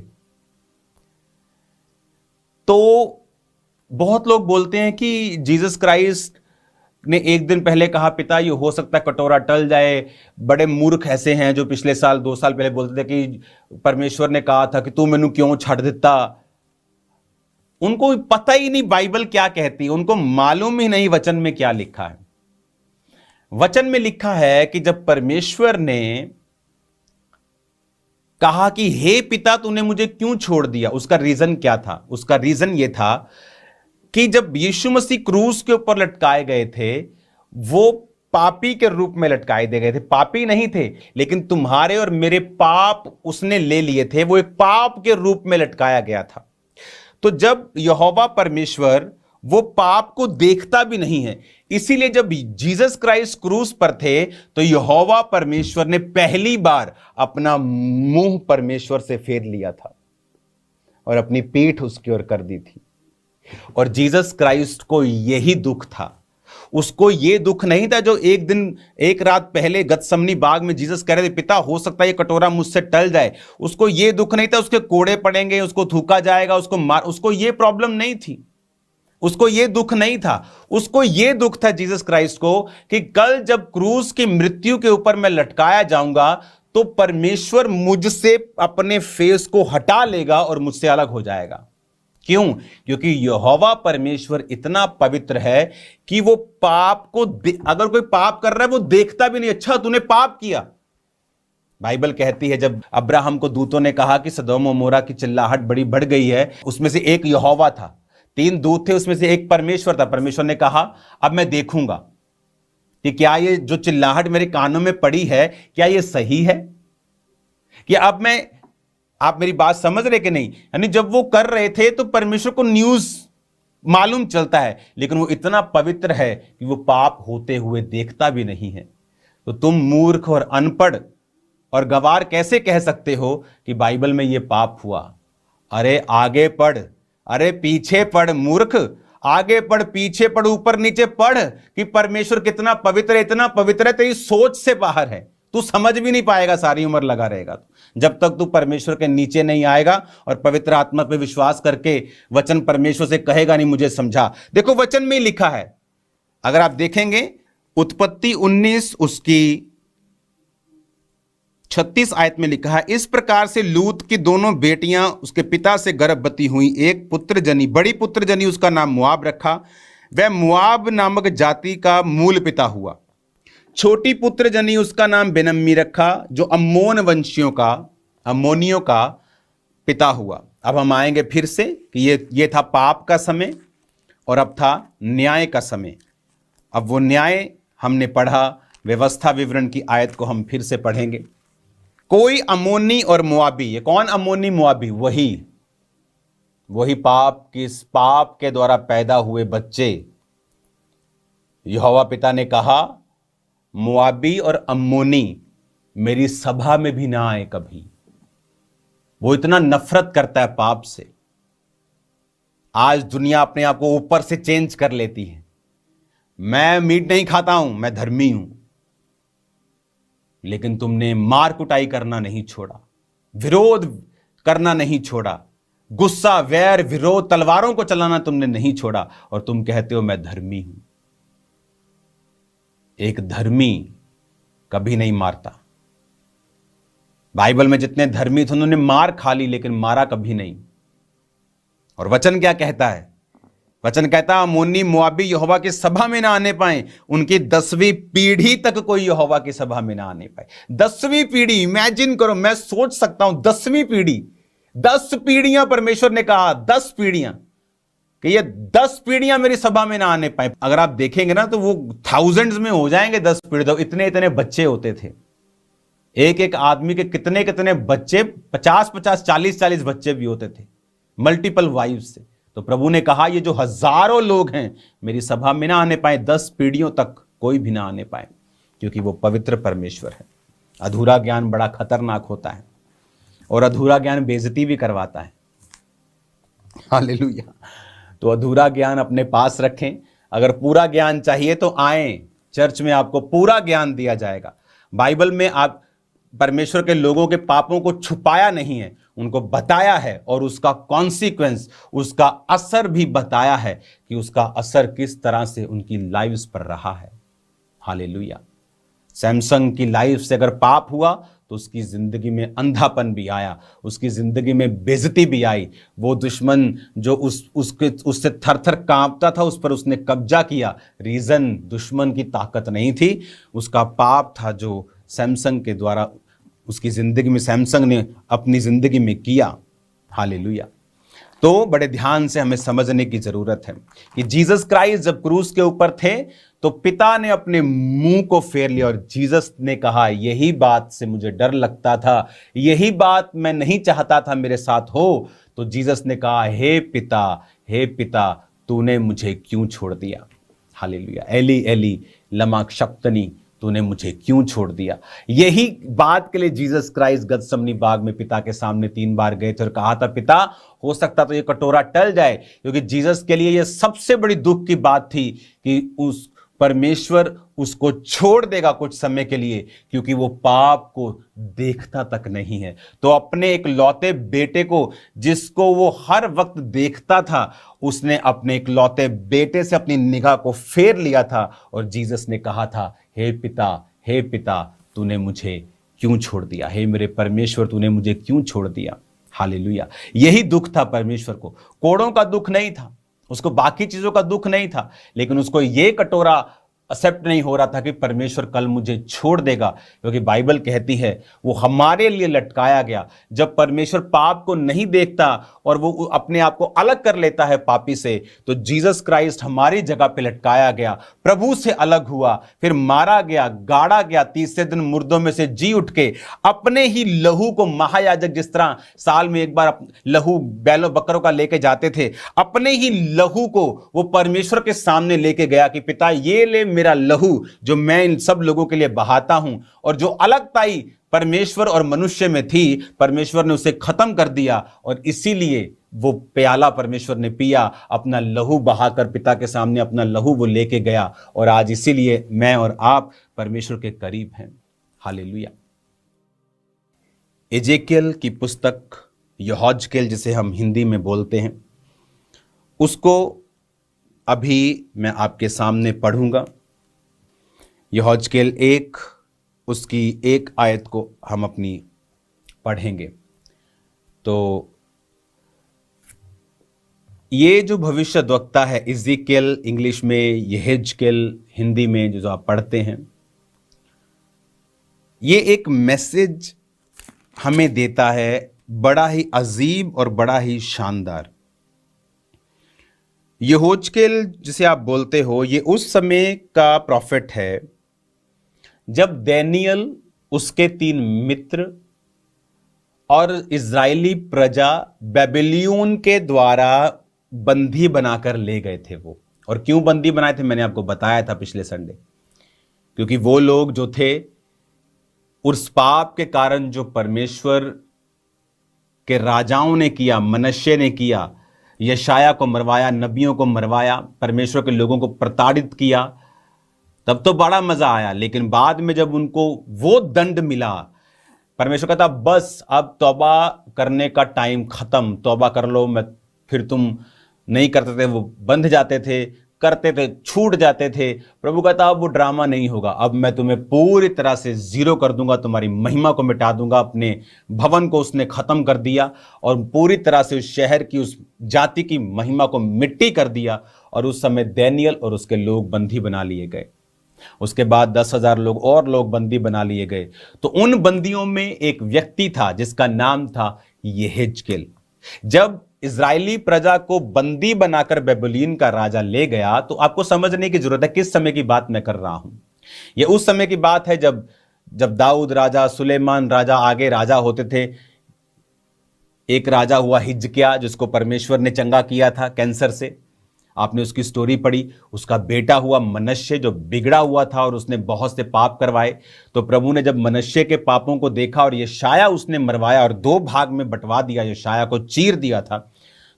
तो बहुत लोग बोलते हैं कि जीसस क्राइस्ट ने एक दिन पहले कहा, पिता ये हो सकता है कटोरा टल जाए। बड़े मूर्ख ऐसे हैं जो पिछले साल 2 साल पहले बोलते थे कि परमेश्वर ने कहा था कि तू मैनू क्यों छड़ देता। उनको पता ही नहीं बाइबल क्या कहती है, उनको मालूम ही नहीं वचन में क्या लिखा है। वचन में लिखा है कि जब परमेश्वर ने कहा कि हे पिता तूने मुझे क्यों छोड़ दिया, उसका रीजन क्या था? उसका रीजन यह था कि जब यीशु मसीह क्रूस के ऊपर लटकाए गए थे, वो पापी के रूप में लटकाए दे गए थे। पापी नहीं थे, लेकिन तुम्हारे और मेरे पाप उसने ले लिए थे। वो एक पाप के रूप में लटकाया गया था। तो जब यहोवा परमेश्वर वो पाप को देखता भी नहीं है, इसीलिए जब जीसस क्राइस्ट क्रूस पर थे, तो यहोवा परमेश्वर ने पहली बार अपना मुंह परमेश्वर से फेर लिया था और अपनी पीठ उसकी ओर कर दी थी। और जीसस क्राइस्ट को यही दुख था। उसको यह दुख नहीं था जो एक दिन, एक रात पहले गतसमनी बाग में जीसस कह रहे थे, पिता हो सकता है ये कटोरा मुझसे टल जाए। उसको यह दुख नहीं था उसके कोड़े पड़ेंगे, उसको थूका जाएगा, उसको मार, उसको यह प्रॉब्लम नहीं थी। उसको यह दुख नहीं था। उसको यह दुख था जीसस क्राइस्ट को कि कल जब क्रूस की मृत्यु के ऊपर मैं लटकाया जाऊंगा, तो परमेश्वर मुझसे अपने फेस को हटा लेगा और मुझसे अलग हो जाएगा। क्यों? क्योंकि यहोवा परमेश्वर इतना पवित्र है कि वो पाप को अगर कोई पाप कर रहा है वो देखता भी नहीं। अच्छा तूने पाप किया। बाइबल कहती है जब अब्राहम को दूतों ने कहा कि सदोम और मोरा की चिल्लाहट बड़ी बढ़ गई है, उसमें से एक यहोवा था, 3 दूत थे, उसमें से एक परमेश्वर था। परमेश्वर ने कहा अब मैं देखूंगा कि क्या ये जो चिल्लाहट मेरे कानों में पड़ी है, क्या ये सही है? कि अब मैं, आप मेरी बात समझ रहे कि नहीं? यानी जब वो कर रहे थे तो परमेश्वर को न्यूज मालूम चलता है, लेकिन वो इतना पवित्र है कि वो पाप होते हुए देखता भी नहीं है। तो तुम मूर्ख और अनपढ़ और गवार कैसे कह सकते हो कि बाइबल में ये पाप हुआ? अरे आगे पढ़, अरे पीछे पढ़ मूर्ख, आगे पढ़, पीछे पढ़, ऊपर नीचे पढ़ कि परमेश्वर कितना पवित्र है। इतना पवित्र है तेरी सोच से बाहर है। तू समझ भी नहीं पाएगा, सारी उम्र लगा रहेगा तो, जब तक तू परमेश्वर के नीचे नहीं आएगा और पवित्र आत्मा पे विश्वास करके वचन परमेश्वर से कहेगा नहीं मुझे समझा। देखो वचन में लिखा है, अगर आप देखेंगे उत्पत्ति 19 उसकी 36 आयत में लिखा है, इस प्रकार से लूत की दोनों बेटियां उसके पिता से गर्भवती हुई। एक पुत्र जनी, बड़ी पुत्र जनी, उसका नाम मुआब रखा। वह मुआब नामक जाति का मूल पिता हुआ। छोटी पुत्र जनी, उसका नाम बेनम्मी रखा, जो अम्मोन वंशियों का, अम्मोनियों का पिता हुआ। अब हम आएंगे फिर से कि ये था पाप का समय और अब था न्याय का समय। अब वो न्याय हमने पढ़ा, व्यवस्था विवरण की आयत को हम फिर से पढ़ेंगे। कोई अम्मोनी और मुआबी, ये कौन अम्मोनी मुआबी? वही पाप के द्वारा पैदा हुए बच्चे। यहोवा पिता ने कहा मुआबी और अम्मोनी मेरी सभा में भी ना आए कभी। वो इतना नफरत करता है पाप से। आज दुनिया अपने आप को ऊपर से चेंज कर लेती है। मैं मीट नहीं खाता हूं, मैं धर्मी हूं। लेकिन तुमने मार कुटाई करना नहीं छोड़ा, विरोध करना नहीं छोड़ा, गुस्सा, वैर, विरोध, तलवारों को चलाना तुमने नहीं छोड़ा, और तुम कहते हो मैं धर्मी हूं। एक धर्मी कभी नहीं मारता। बाइबल में जितने धर्मी थे उन्होंने मार खा ली, लेकिन मारा कभी नहीं। और वचन क्या कहता है? वचन कहता है अम्मोनी मुआबी यहोवा की सभा में ना आने पाए। उनकी 10वीं पीढ़ी तक कोई यहोवा की सभा में ना आने पाए। 10वीं पीढ़ी, इमेजिन करो, मैं सोच सकता हूं 10वीं पीढ़ी। 10 पीढ़ियां परमेश्वर ने कहा, 10 पीढ़ियां, कि ये 10 पीढ़ियां मेरी सभा में ना आने पाए। अगर आप देखेंगे ना तो वो थाउजेंड्स में हो जाएंगे 10 पीढ़ी। तो इतने इतने बच्चे होते थे, एक एक आदमी के कितने कितने बच्चे, 50-50, 40-40 बच्चे भी होते थे, मल्टीपल वाइफ्स से। तो प्रभु ने कहा ये जो हजारों लोग हैं मेरी सभा में ना आने पाए, 10 पीढ़ियों तक कोई भी ना आने पाए, क्योंकि वो पवित्र परमेश्वर है। अधूरा ज्ञान बड़ा खतरनाक होता है और अधूरा ज्ञान बेइज्जती भी करवाता है। हालेलुया। तो अधूरा ज्ञान अपने पास रखें। अगर पूरा ज्ञान चाहिए तो आए चर्च में, आपको पूरा ज्ञान दिया जाएगा। बाइबल में आप परमेश्वर के लोगों के पापों को छुपाया नहीं है, उनको बताया है और उसका कॉन्सिक्वेंस, उसका असर भी बताया है कि उसका असर किस तरह से उनकी लाइव्स पर रहा है। हालेलुया। सैमसंग की लाइफ से अगर पाप हुआ तो उसकी जिंदगी में अंधापन भी आया, उसकी जिंदगी में बेइज्जती भी आई। वो दुश्मन जो उससे थर-थर कांपता था, उस पर उसने कब्जा किया। रीजन दुश्मन की ताकत नहीं थी, उसका पाप था जो सैमसंग के द्वारा उसकी जिंदगी में, सैमसंग ने अपनी जिंदगी में किया। हालेलुया। तो बड़े ध्यान से हमें समझने की जरूरत है कि जीसस क्राइस्ट जब क्रूस के ऊपर थे तो पिता ने अपने मुंह को फेर लिया और जीसस ने कहा, यही बात से मुझे डर लगता था, यही बात मैं नहीं चाहता था मेरे साथ हो। तो जीसस ने कहा, हे पिता, तूने मुझे क्यों छोड़ दिया। हालेलुया। एली एली लमा शक्तनी, तूने मुझे क्यों छोड़ दिया। यही बात के लिए जीसस क्राइस्ट गतसमनी बाग में पिता के सामने 3 बार गए थे और कहा था, पिता हो सकता तो ये कटोरा टल जाए, क्योंकि जीसस के लिए ये सबसे बड़ी दुख की बात थी कि उस परमेश्वर उसको छोड़ देगा कुछ समय के लिए, क्योंकि वो पाप को देखता तक नहीं है। तो अपने एक लौते बेटे को, जिसको वो हर वक्त देखता था, उसने अपने एक लौते बेटे से अपनी निगाह को फेर लिया था और जीसस ने कहा था, हे पिता, तूने मुझे क्यों छोड़ दिया। हे मेरे परमेश्वर, तूने मुझे क्यों छोड़ दिया। हालेलुया। यही दुख था परमेश्वर को। कोड़ों का दुख नहीं था, उसको बाकी चीजों का दुख नहीं था, लेकिन उसको ये कटोरा एक्सेप्ट नहीं हो रहा था कि परमेश्वर कल मुझे छोड़ देगा, क्योंकि बाइबल कहती है वो हमारे लिए लटकाया गया। जब परमेश्वर पाप को नहीं देखता और वो अपने आप को अलग कर लेता है पापी से, तो जीसस क्राइस्ट हमारी जगह पे लटकाया गया, प्रभु से अलग हुआ, फिर मारा गया, गाड़ा गया, तीसरे दिन मुर्दों में से जी उठ के अपने ही लहू को, महायाजक जिस तरह साल में एक बार लहू बैलों बकरों का लेके जाते थे, अपने ही लहू को वो परमेश्वर के सामने लेके गया कि पिता ये ले मेरा लहू जो मैं इन सब लोगों के लिए बहाता हूं। और जो अलगताई परमेश्वर और मनुष्य में थी, परमेश्वर ने उसे खत्म कर दिया और इसीलिए वो प्याला परमेश्वर ने पिया, अपना लहू बहाकर पिता के सामने अपना लहू वो लेके गया। और आज इसीलिए मैं और आप परमेश्वर के करीब हैं। हालेलुया। एजेकियल की पुस्तक, यहोजकेल जिसे हम हिंदी में बोलते हैं, उसको अभी मैं आपके सामने पढ़ूंगा। यहोजकेल 1, उसकी 1 आयत को हम अपनी पढ़ेंगे। तो ये जो भविष्यद्वक्ता है इज़ेकियल, इंग्लिश में यहेजकेल, हिंदी में जो आप पढ़ते हैं, ये एक मैसेज हमें देता है, बड़ा ही अजीब और बड़ा ही शानदार। यहोजकेल जिसे आप बोलते हो, ये उस समय का प्रॉफिट है जब दानियल, उसके 3 मित्र और इजरायली प्रजा बेबीलोन के द्वारा बंदी बनाकर ले गए थे वो। और क्यों बंदी बनाए थे मैंने आपको बताया था पिछले संडे, क्योंकि वो लोग जो थे उस पाप के कारण जो परमेश्वर के राजाओं ने किया, मनश्शे ने किया, यशाया को मरवाया, नबियों को मरवाया, परमेश्वर के लोगों को प्रताड़ित किया, तब तो बड़ा मजा आया। लेकिन बाद में जब उनको वो दंड मिला, परमेश्वर कहता बस अब तौबा करने का टाइम खत्म, तौबा कर लो। मैं फिर तुम नहीं करते थे, वो बंध जाते थे, करते थे, छूट जाते थे। प्रभु कहता अब वो ड्रामा नहीं होगा, अब मैं तुम्हें पूरी तरह से जीरो कर दूंगा, तुम्हारी महिमा को मिटा दूंगा। अपने भवन को उसने खत्म कर दिया और पूरी तरह से उस शहर की, उस जाति की महिमा को मिट्टी कर दिया। और उस समय दानियल और उसके लोग बंदी बना लिए गए। उसके बाद 10,000 लोग बंदी बना लिए गए। तो उन बंदियों में एक व्यक्ति था जिसका नाम था यहेजकेल। जब इजरायली प्रजा को बंदी बनाकर बेबीलोन का राजा ले गया, तो आपको समझने की जरूरत है किस समय की बात मैं कर रहा हूं। यह उस समय की बात है जब दाऊद राजा, सुलेमान राजा आगे राजा होते थे। एक राजा हुआ हिजकिय्याह, जिसको परमेश्वर ने चंगा किया था कैंसर से, आपने उसकी स्टोरी पढ़ी। उसका बेटा हुआ मनश्शे, जो बिगड़ा हुआ था और उसने बहुत से पाप करवाए। तो प्रभु ने जब मनश्शे के पापों को देखा और यशायाह उसने मरवाया और 2 भाग में बंटवा दिया, यशायाह को चीर दिया था,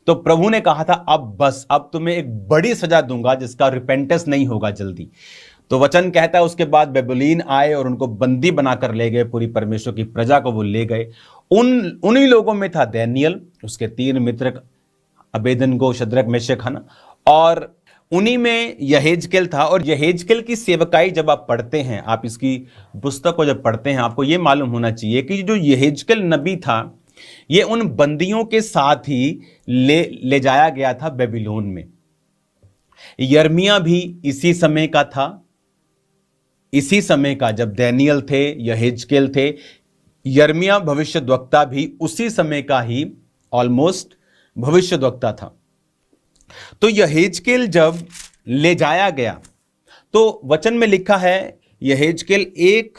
तो प्रभु ने कहा था अब बस, अब तुम्हें एक बड़ी सजा दूंगा जिसका रिपेंटेंस नहीं होगा जल्दी। तो वचन कहता है उसके बाद बेबीलोन आए और उनको बंदी बनाकर ले गए, पूरी परमेश्वर की प्रजा को वो ले गए। उन्हीं लोगों में था दानिय्येल, उसके 3 मित्र अबेदनगो, शद्रक, मेशक, हना, और उन्हीं में यहेजकेल था। और यहेजकेल की सेवकाई जब आप पढ़ते हैं, आप इसकी पुस्तक को जब पढ़ते हैं, आपको यह मालूम होना चाहिए कि जो यहेजकेल नबी था, ये उन बंदियों के साथ ही ले जाया गया था बेबीलोन में। यिर्मयाह भी इसी समय का था, इसी समय का जब दानिय्येल थे, यहेजकेल थे। यिर्मयाह भविष्यद्वक्ता भी उसी समय का ही ऑलमोस्ट भविष्यद्वक्ता था। तो यहेजकेल जब ले जाया गया, तो वचन में लिखा है, यहेजकेल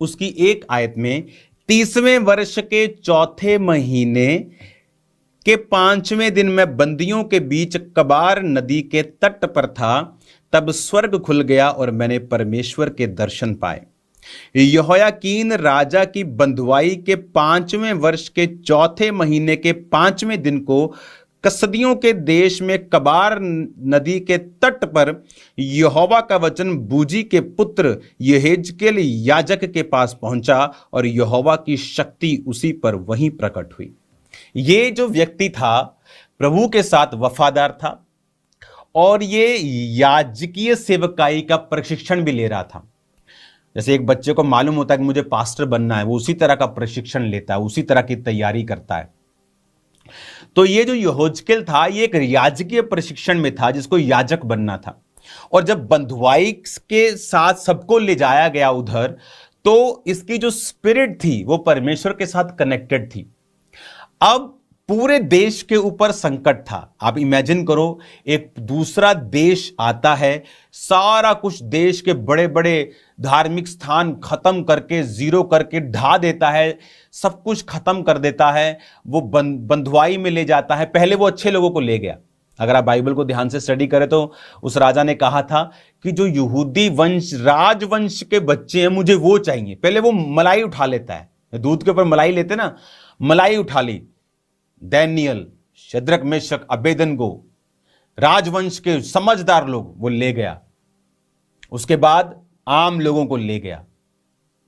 उसकी 1 आयत में, 30वें वर्ष के 4थे महीने के 5वें दिन में बंदियों के बीच कबार नदी के तट पर था, तब स्वर्ग खुल गया और मैंने परमेश्वर के दर्शन पाए। यहोयाकीन राजा की बंधुआई के 5वें वर्ष के 4थे महीने के 5वें दिन को कसदियों के देश में कबार नदी के तट पर यहोवा का वचन बूजी के पुत्र यहेजकेल याजक के पास पहुंचा और यहोवा की शक्ति उसी पर वहीं प्रकट हुई। ये जो व्यक्ति था प्रभु के साथ वफादार था और ये याजकीय सेवकाई का प्रशिक्षण भी ले रहा था। जैसे एक बच्चे को मालूम होता है कि मुझे पास्टर बनना है, वो उसी तरह का प्रशिक्षण लेता है, उसी तरह की तैयारी करता है। तो ये जो यहोजकेल था, ये एक याजकीय प्रशिक्षण में था, जिसको याजक बनना था। और जब बंधुआई के साथ सबको ले जाया गया उधर, तो इसकी जो स्पिरिट थी वो परमेश्वर के साथ कनेक्टेड थी। अब पूरे देश के ऊपर संकट था। आप इमेजिन करो, एक दूसरा देश आता है, सारा कुछ देश के बड़े बड़े धार्मिक स्थान खत्म करके, जीरो करके ढा देता है, सब कुछ खत्म कर देता है, वो बंधुआई में ले जाता है। पहले वो अच्छे लोगों को ले गया। अगर आप बाइबल को ध्यान से स्टडी करें तो उस राजा ने कहा था कि जो यहूदी वंश, राजवंश के बच्चे हैं, मुझे वो चाहिए। पहले वो मलाई उठा लेता है, दूध के ऊपर मलाई लेते ना, मलाई उठा ली। दानिय्येल, शद्रक, मेशक, अबेदनगो, राजवंश के समझदार लोग वो ले गया। उसके बाद आम लोगों को ले गया।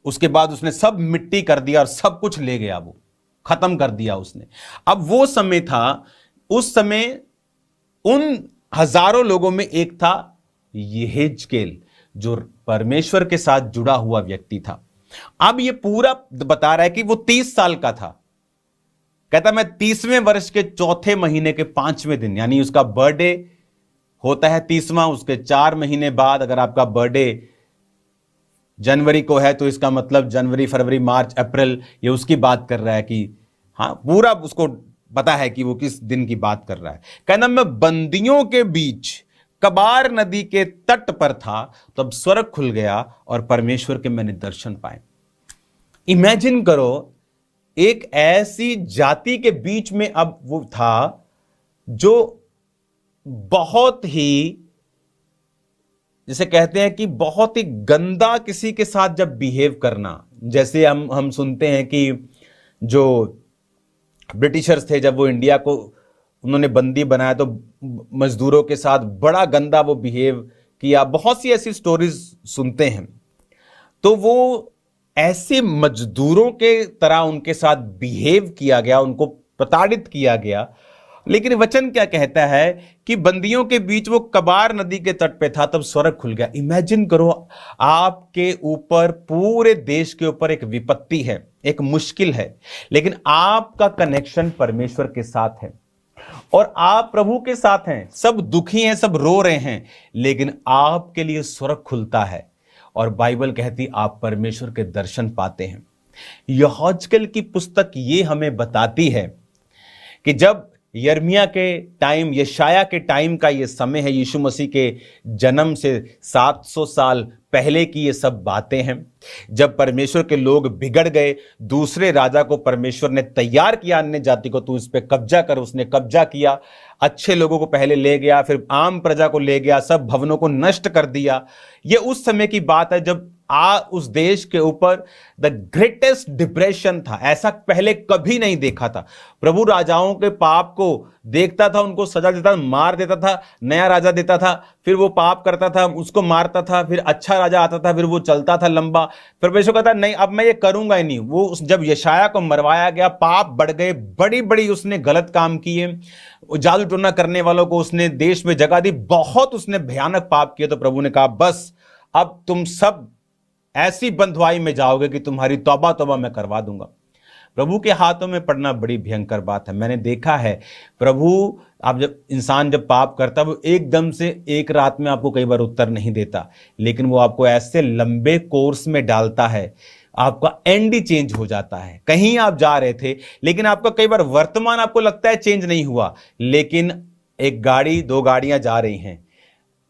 उसके बाद उसने सब मिट्टी कर दिया और सब कुछ ले गया, वो खत्म कर दिया उसने। अब वो समय था, उस समय उन हजारों लोगों में एक था यहेजकेल, जो परमेश्वर के साथ जुड़ा हुआ व्यक्ति था। अब ये पूरा बता रहा है कि वो 30 साल का था। कहता मैं 30वें वर्ष के 4थे महीने के 5वें दिन, यानी उसका बर्थडे होता है 30वां, उसके 4 महीने बाद अगर आपका बर्थडे जनवरी को है तो इसका मतलब जनवरी, फरवरी, मार्च, अप्रैल, ये उसकी बात कर रहा है कि हाँ, पूरा उसको पता है कि वो किस दिन की बात कर रहा है। कहना मैं बंदियों के बीच कबार नदी के तट पर था, तब स्वर्ग खुल गया और परमेश्वर के मैंने दर्शन पाए। इमेजिन करो, एक ऐसी जाति के बीच में अब वो था जो बहुत ही, जिसे कहते हैं कि बहुत ही गंदा किसी के साथ जब बिहेव करना। जैसे हम सुनते हैं कि जो ब्रिटिशर्स थे, जब वो इंडिया को उन्होंने बंदी बनाया तो मजदूरों के साथ बड़ा गंदा वो बिहेव किया। बहुत सी ऐसी स्टोरीज सुनते हैं। तो वो ऐसे मजदूरों के तरह उनके साथ बिहेव किया गया, उनको प्रताड़ित किया गया। लेकिन वचन क्या कहता है कि बंदियों के बीच वो कबार नदी के तट पे था, तब स्वर्ग खुल गया। इमेजिन करो, आपके ऊपर, पूरे देश के ऊपर एक विपत्ति है, एक मुश्किल है, लेकिन आपका कनेक्शन परमेश्वर के साथ है और आप प्रभु के साथ हैं। सब दुखी हैं, सब रो रहे हैं, लेकिन आपके लिए स्वर्ग खुलता है और बाइबल कहती आप परमेश्वर के दर्शन पाते हैं। यहोजकेल की पुस्तक ये हमें बताती है कि जब यिर्मयाह के टाइम, यशायाह के टाइम का ये समय है, यीशु मसीह के जन्म से 700 साल पहले की ये सब बातें हैं, जब परमेश्वर के लोग बिगड़ गए, दूसरे राजा को परमेश्वर ने तैयार किया अन्य जाति को, तू इस पे कब्जा कर। उसने कब्जा किया, अच्छे लोगों को पहले ले गया, फिर आम प्रजा को ले गया, सब भवनों को नष्ट कर दिया। ये उस समय की बात है जब उस देश के ऊपर द ग्रेटेस्ट डिप्रेशन था। ऐसा पहले कभी नहीं देखा था। प्रभु राजाओं के पाप को देखता था, उनको सजा देता था, मार देता था, नया राजा देता था, फिर वो पाप करता था, उसको मारता था, फिर अच्छा राजा आता था, फिर वो चलता था लंबा, फिर परमेश्वर कहता नहीं अब मैं ये करूंगा ही नहीं। वो जब यशायाह को मरवाया गया, पाप बढ़ गए, बड़ी बड़ी उसने गलत काम किए, जादू टोना करने वालों को उसने देश में जगह दी, बहुत उसने भयानक पाप किए। तो प्रभु ने कहा बस अब तुम सब ऐसी बंधुआई में जाओगे कि तुम्हारी तौबा तौबा मैं करवा दूंगा। प्रभु के हाथों में पड़ना बड़ी भयंकर बात है। मैंने देखा है प्रभु, आप जब इंसान जब पाप करता है वो एकदम से एक रात में आपको कई बार उत्तर नहीं देता, लेकिन वो आपको ऐसे लंबे कोर्स में डालता है, आपका एंड ही चेंज हो जाता है। कहीं आप जा रहे थे लेकिन आपका कई बार वर्तमान आपको लगता है चेंज नहीं हुआ, लेकिन एक गाड़ी, दो गाड़ियां जा रही हैं,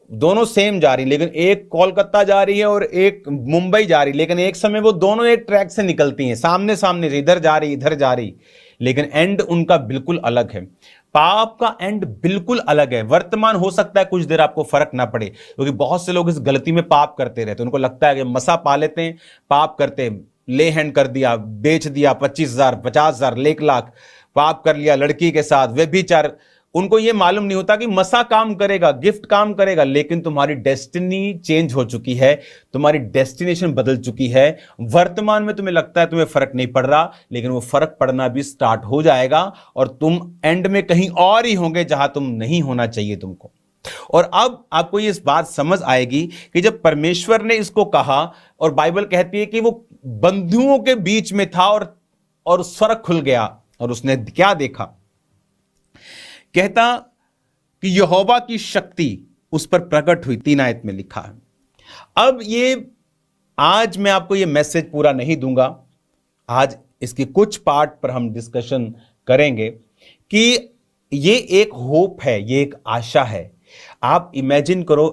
दोनों सेम जा रही, लेकिन एक कोलकाता जा रही है और एक मुंबई जा रही, लेकिन एक समय वो दोनों एक ट्रैक से निकलती हैं, सामने सामने से, इधर जा रही इधर जा रही, लेकिन एंड उनका बिल्कुल अलग है। पाप का एंड बिल्कुल अलग है। वर्तमान हो सकता है कुछ देर आपको फर्क ना पड़े, क्योंकि बहुत से लोग इस गलती में पाप करते रहते, उनको लगता है कि मसा पा लेते हैं, पाप करते हैं, ले हैंड कर दिया, बेच दिया, 25,000 50,000 1 लाख पाप कर लिया लड़की के साथ, व्यभिचार। उनको यह मालूम नहीं होता कि मसा काम करेगा, गिफ्ट काम करेगा, लेकिन तुम्हारी डेस्टिनी चेंज हो चुकी है, तुम्हारी डेस्टिनेशन बदल चुकी है। वर्तमान में तुम्हें लगता है तुम्हें फर्क नहीं पड़ रहा, लेकिन वो फर्क पड़ना भी स्टार्ट हो जाएगा और तुम एंड में कहीं और ही होंगे जहां तुम नहीं होना चाहिए तुमको। और अब आपको ये इस बात समझ आएगी कि जब परमेश्वर ने इसको कहा, और बाइबल कहती है कि वो बंधुओं के बीच में था और फर्क खुल गया, और उसने क्या देखा, कहता कि यहोवा की शक्ति उस पर प्रकट हुई, 3 आयत में लिखा है। अब ये आज मैं आपको ये मैसेज पूरा नहीं दूंगा, आज इसके कुछ पार्ट पर हम डिस्कशन करेंगे कि ये एक होप है, ये एक आशा है। आप इमेजिन करो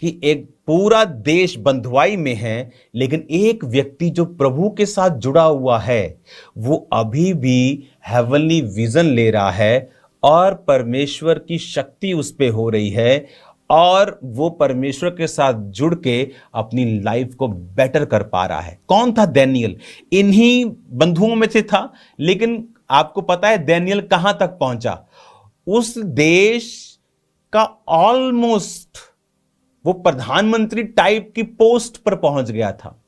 कि एक पूरा देश बंधुआई में है, लेकिन एक व्यक्ति जो प्रभु के साथ जुड़ा हुआ है वो अभी भी हेवनली विजन ले रहा है और परमेश्वर की शक्ति उस पे हो रही है, और वो परमेश्वर के साथ जुड़ के अपनी लाइफ को बेटर कर पा रहा है। कौन था? दानियेल इन्हीं बंधुओं में से था। लेकिन आपको पता है दानियेल कहां तक पहुंचा? उस देश का ऑलमोस्ट वो प्रधानमंत्री टाइप की पोस्ट पर पहुंच गया था,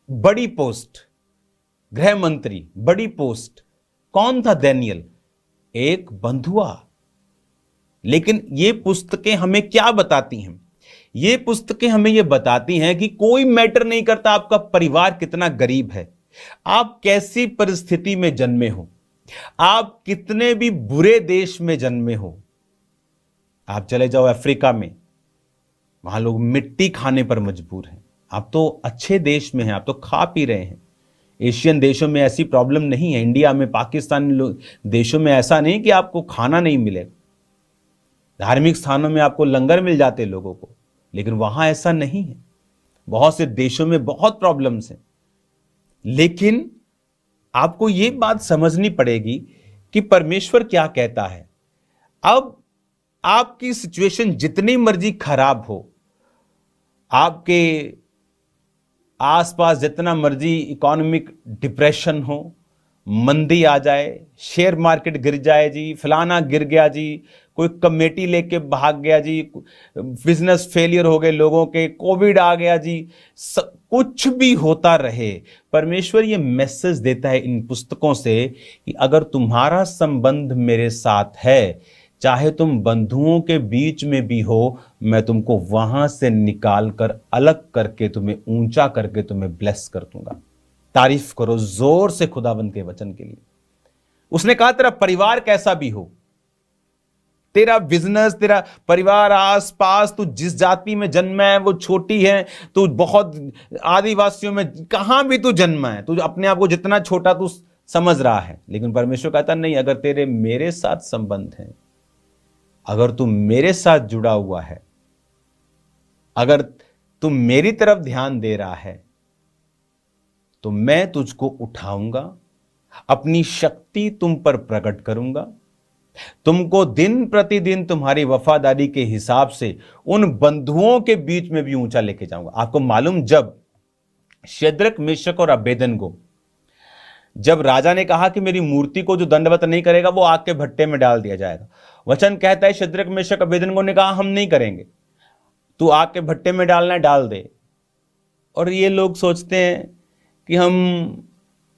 बड़ी पोस्ट, गृह मंत्री, बड़ी पोस्ट। कौन था दानियेल? एक बंधुआ। लेकिन ये पुस्तकें हमें क्या बताती हैं? ये पुस्तकें हमें ये बताती हैं कि कोई मैटर नहीं करता आपका परिवार कितना गरीब है, आप कैसी परिस्थिति में जन्मे हो, आप कितने भी बुरे देश में जन्मे हो। आप चले जाओ अफ्रीका में, वहां लोग मिट्टी खाने पर मजबूर हैं। आप तो अच्छे देश में हैं, आप तो खा पी रहे हैं। एशियन देशों में ऐसी प्रॉब्लम नहीं है, इंडिया में, पाकिस्तान देशों में ऐसा नहीं कि आपको खाना नहीं मिलेगा। धार्मिक स्थानों में आपको लंगर मिल जाते लोगों को, लेकिन वहां ऐसा नहीं है। बहुत से देशों में बहुत प्रॉब्लम्स हैं। लेकिन आपको यह बात समझनी पड़ेगी कि परमेश्वर क्या कहता है। अब आपकी सिचुएशन जितनी मर्जी खराब हो, आपके आसपास जितना मर्जी इकोनॉमिक डिप्रेशन हो, मंदी आ जाए, शेयर मार्केट गिर जाए जी, फलाना गिर गया जी, कोई कमेटी लेके भाग गया जी, बिजनेस फेलियर हो गए लोगों के, कोविड आ गया जी, कुछ भी होता रहे, परमेश्वर ये मैसेज देता है इन पुस्तकों से कि अगर तुम्हारा संबंध मेरे साथ है, चाहे तुम बंधुओं के बीच में भी हो, मैं तुमको वहां से निकाल कर अलग करके तुम्हें ऊंचा करके तुम्हें ब्लेस कर दूंगा। तारीफ करो जोर से खुदावंद के वचन के लिए। उसने कहा तेरा परिवार कैसा भी हो, तेरा बिजनेस, तेरा परिवार, आसपास तू जिस जाति में जन्मा है वो छोटी है, तू बहुत आदिवासियों में कहां भी तू जन्मा है, तू अपने आप को जितना छोटा तू समझ रहा है, लेकिन परमेश्वर कहता नहीं, अगर तेरे मेरे साथ संबंध है, अगर तू मेरे साथ जुड़ा हुआ है, अगर तू मेरी तरफ ध्यान दे रहा है, तो मैं तुझको उठाऊंगा, अपनी शक्ति तुम पर प्रकट करूंगा, तुमको दिन प्रतिदिन तुम्हारी वफादारी के हिसाब से उन बंधुओं के बीच में भी ऊंचा लेके जाऊंगा। आपको मालूम, जब शद्रक, मेशक और अबेदनगो, जब राजा ने कहा कि मेरी मूर्ति को जो दंडवत नहीं करेगा वो आग के भट्टे में डाल दिया जाएगा, वचन कहता है शद्रक, मेशक, अबेदनगो ने कहा हम नहीं करेंगे, तू आग के भट्टे में डालना है डाल दे। और ये लोग सोचते हैं कि हम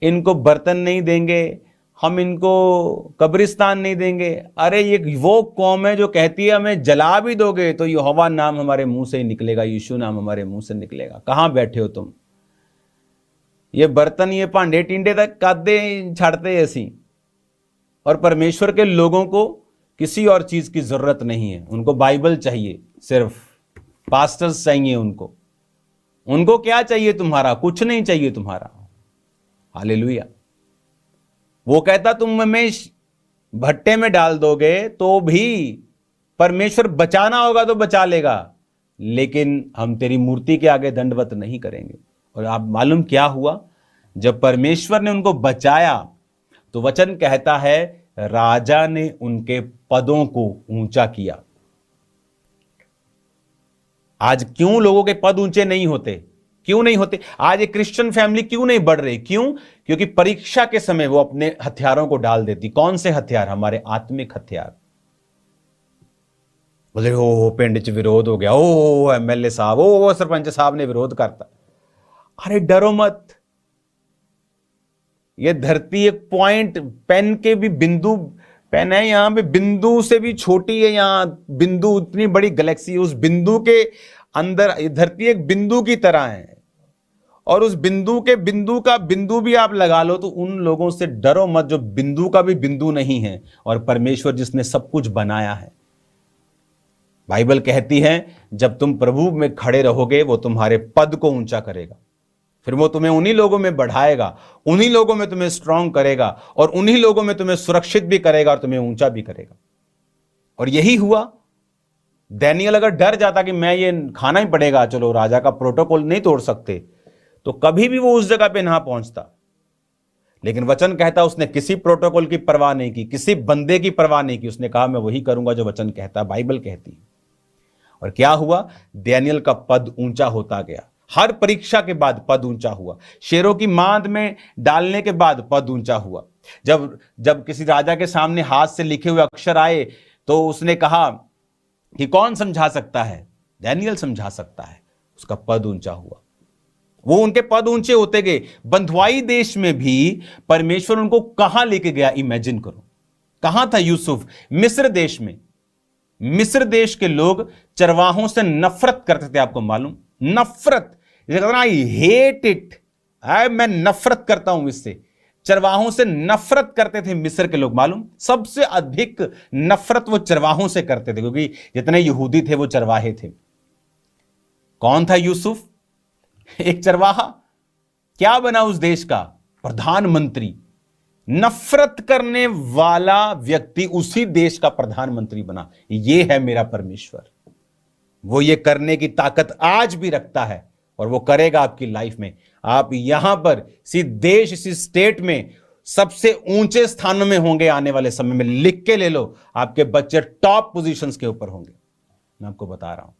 इनको बर्तन नहीं देंगे, हम इनको कब्रिस्तान नहीं देंगे। अरे ये वो कौम है जो कहती है हमें जला भी दोगे तो यहोवा नाम हमारे मुंह से ही निकलेगा, यीशु नाम हमारे मुंह से निकलेगा। कहां बैठे हो तुम? ये बर्तन, ये भांडे टिंडे तक कादे छाड़ते ऐसी। और परमेश्वर के लोगों को किसी और चीज की जरूरत नहीं है, उनको बाइबल चाहिए, सिर्फ पास्टर्स चाहिए उनको। उनको क्या चाहिए तुम्हारा? कुछ नहीं चाहिए तुम्हारा। हालेलुया। वो कहता तुम हमें भट्टे में डाल दोगे तो भी परमेश्वर बचाना होगा तो बचा लेगा, लेकिन हम तेरी मूर्ति के आगे दंडवत नहीं करेंगे। और आप मालूम क्या हुआ? जब परमेश्वर ने उनको बचाया तो वचन कहता है राजा ने उनके पदों को ऊंचा किया। आज क्यों लोगों के पद ऊंचे नहीं होते? क्यों नहीं होते? आज एक क्रिश्चियन फैमिली क्यों नहीं बढ़ रही? क्यों? क्योंकि परीक्षा के समय वो अपने हथियारों को डाल देती। कौन से हथियार? हमारे आत्मिक हथियार। बोले ओ पिंड च विरोध हो गया, ओ एमएलए साहब, ओ सरपंच साहब ने विरोध करता। अरे डरो मत, ये धरती एक पॉइंट पेन के भी बिंदु, पेन है यहां पे, बिंदु से भी छोटी है। यहां बिंदु इतनी बड़ी गैलेक्सी है, उस बिंदु के अंदर धरती एक बिंदु की तरह है। और उस बिंदु के बिंदु का बिंदु भी आप लगा लो तो उन लोगों से डरो मत जो बिंदु का भी बिंदु नहीं है, और परमेश्वर जिसने सब कुछ बनाया है। बाइबल कहती है जब तुम प्रभु में खड़े रहोगे वो तुम्हारे पद को ऊंचा करेगा, फिर वो तुम्हें उन्हीं लोगों में बढ़ाएगा, उन्हीं लोगों में तुम्हें स्ट्रांग करेगा, और उन्हीं लोगों में तुम्हें सुरक्षित भी करेगा और तुम्हें ऊंचा भी करेगा। और यही हुआ। दानियेल अगर डर जाता कि मैं ये खाना ही पड़ेगा, चलो राजा का प्रोटोकॉल नहीं तोड़ सकते, तो कभी भी वो उस जगह पे ना पहुंचता। लेकिन वचन कहता उसने किसी प्रोटोकॉल की परवाह नहीं की, किसी बंदे की परवाह नहीं की। उसने कहा मैं वही करूंगा जो वचन कहता, बाइबल कहती है। और क्या हुआ? दानियेल का पद ऊंचा होता गया। हर परीक्षा के बाद पद ऊंचा हुआ। शेरों की मांद में डालने के बाद पद ऊंचा हुआ। जब किसी राजा के सामने हाथ से लिखे हुए अक्षर आए तो उसने कहा कि कौन समझा सकता है? दानियेल समझा सकता है। उसका पद ऊंचा हुआ। वो उनके पद ऊंचे होते गए। बंधुआई देश में भी परमेश्वर उनको कहां लेके गया? इमेजिन करो, कहां था यूसुफ? मिस्र देश में। मिस्र देश के लोग चरवाहों से नफरत करते थे, आपको मालूम? नफरत, आई हेट इट, मैं नफरत करता हूं इससे। चरवाहों से नफरत करते थे मिस्र के लोग, मालूम? सबसे अधिक नफरत वो चरवाहों से करते थे, क्योंकि जितने यहूदी थे वो चरवाहे थे। कौन था यूसुफ? एक चरवाहा। क्या बना उस देश का? प्रधानमंत्री। नफरत करने वाला व्यक्ति उसी देश का प्रधानमंत्री बना। ये है मेरा परमेश्वर। वो ये करने की ताकत आज भी रखता है और वो करेगा आपकी लाइफ में। आप यहां पर इसी देश, इसी स्टेट में सबसे ऊंचे स्थानों में होंगे आने वाले समय में। लिख के ले लो, आपके बच्चे टॉप पोजीशंस के ऊपर होंगे, मैं आपको बता रहा हूं।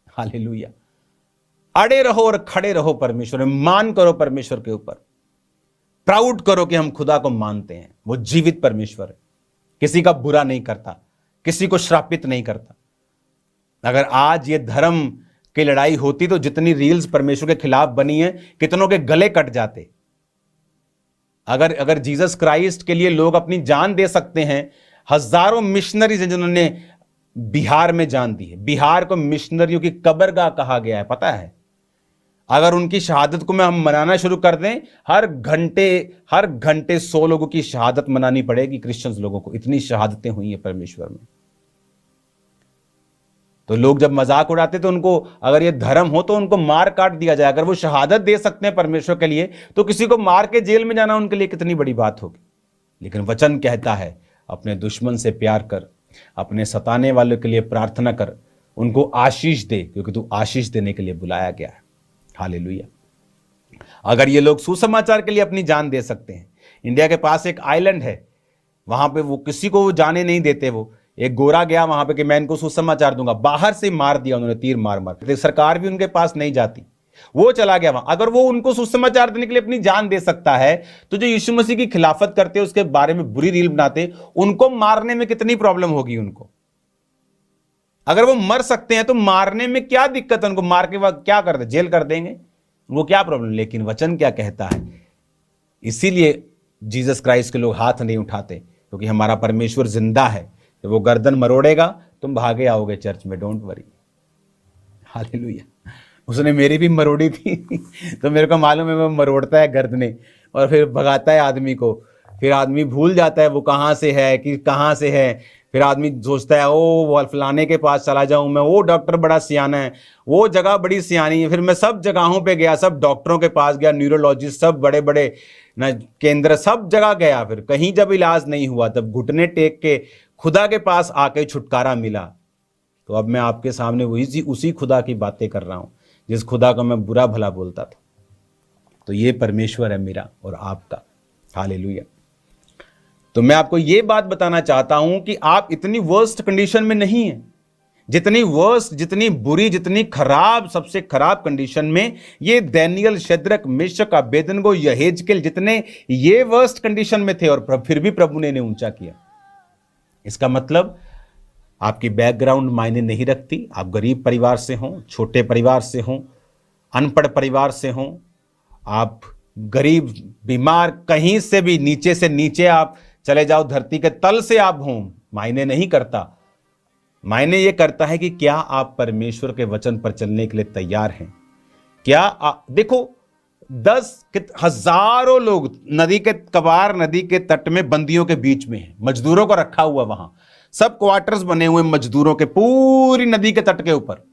हालेलुया। अड़े रहो और खड़े रहो परमेश्वर में, मान करो परमेश्वर के ऊपर, प्राउड करो कि हम खुदा को मानते हैं। वो जीवित परमेश्वर है, किसी का बुरा नहीं करता, किसी को श्रापित नहीं करता। अगर आज ये धर्म की लड़ाई होती तो जितनी रील्स परमेश्वर के खिलाफ बनी है, कितनों के गले कट जाते। अगर जीसस क्राइस्ट के लिए लोग अपनी जान दे सकते हैं, हजारों मिशनरीज हैं जिन्होंने बिहार में जान दी है। बिहार को मिशनरियों की कब्रगाह कहा गया है, पता है? अगर उनकी शहादत को हम मनाना शुरू कर दें, हर घंटे 100 लोगों की शहादत मनानी पड़ेगी क्रिश्चियंस लोगों को। इतनी शहादतें हुई हैं परमेश्वर में। तो लोग जब मजाक उड़ाते तो उनको, अगर ये धर्म हो तो उनको मार काट दिया जाए। अगर वो शहादत दे सकते हैं परमेश्वर के लिए, तो किसी को मार के जेल में जाना उनके लिए कितनी बड़ी बात होगी। लेकिन वचन कहता है अपने दुश्मन से प्यार कर, अपने सताने वालों के लिए प्रार्थना कर, उनको आशीष दे, क्योंकि तू आशीष देने के लिए बुलाया गया है। हालेलुया। अगर ये लोग सुसमाचार के लिए अपनी जान दे सकते हैं, इंडिया के पास एक आइलैंड है, वहां पे वो किसी को जाने नहीं देते। वो एक गोरा गया वहां पे कि मैं इनको सुसमाचार दूंगा, बाहर से मार दिया उन्होंने, तीर मार मार। सरकार भी उनके पास नहीं जाती, वो चला गया वहां। अगर वो उनको सुसमाचार देने के लिए अपनी जान दे सकता है, तो जो यीशु मसीह की खिलाफत करते, उसके बारे में बुरी रील बनाते, उनको मारने में कितनी प्रॉब्लम होगी उनको। अगर वो मर सकते हैं तो मारने में क्या दिक्कत है उनको? मार के बाद क्या कर दे, जेल कर देंगे, वो क्या प्रॉब्लम। लेकिन वचन क्या कहता है, इसीलिए जीसस क्राइस्ट के लोग हाथ नहीं उठाते, क्योंकि हमारा परमेश्वर जिंदा है। जब वो गर्दन मरोड़ेगा तुम भागे आओगे चर्च में, डोंट वरी। हालेलुया। उसने मेरी भी मरोड़ी थी तो मेरे को मालूम है वो मरोड़ता है गर्दने, और फिर भगाता है आदमी को। फिर आदमी भूल जाता है वो कहाँ से है, कि कहाँ से है। फिर आदमी सोचता है ओ फलाने के पास चला जाऊं मैं, वो डॉक्टर बड़ा सियाना है, वो जगह बड़ी सियानी है। फिर मैं सब जगहों पे गया, सब डॉक्टरों के पास गया, न्यूरोलॉजिस्ट, सब बड़े बड़े न केंद्र, सब जगह गया। फिर कहीं जब इलाज नहीं हुआ, तब घुटने टेक के खुदा के पास आके छुटकारा मिला। तो अब मैं आपके सामने उसी खुदा की बातें कर रहा हूं, जिस खुदा को मैं बुरा भला बोलता था। तो ये परमेश्वर है मेरा और आपका। हालेलुया। तो मैं आपको ये बात बताना चाहता हूं कि आप इतनी वर्स्ट कंडीशन में नहीं हैं। जितनी वर्स्ट, जितनी बुरी, जितनी खराब, सबसे खराब कंडीशन में ये दानियेल, शद्रक, मेशक, अबेदनगो, यहेजकेल, जितने ये वर्स्ट कंडीशन में थे, और फिर भी प्रभु ने इन्हें ऊंचा किया। इसका मतलब आपकी बैकग्राउंड मायने नहीं रखती। आप गरीब परिवार से हों, छोटे परिवार से हों, अनपढ़ परिवार से हों, आप गरीब, बीमार, कहीं से भी नीचे से नीचे आप चले जाओ, धरती के तल से आप हों, मायने नहीं करता। मायने ये करता है कि क्या आप परमेश्वर के वचन पर चलने के लिए तैयार हैं। क्या देखो, 10,000 लोग नदी के कबार, नदी के तट में बंदियों के बीच में हैं, मजदूरों को रखा हुआ, वहां सब क्वार्टर्स बने हुए मजदूरों के, पूरी नदी के तट के ऊपर।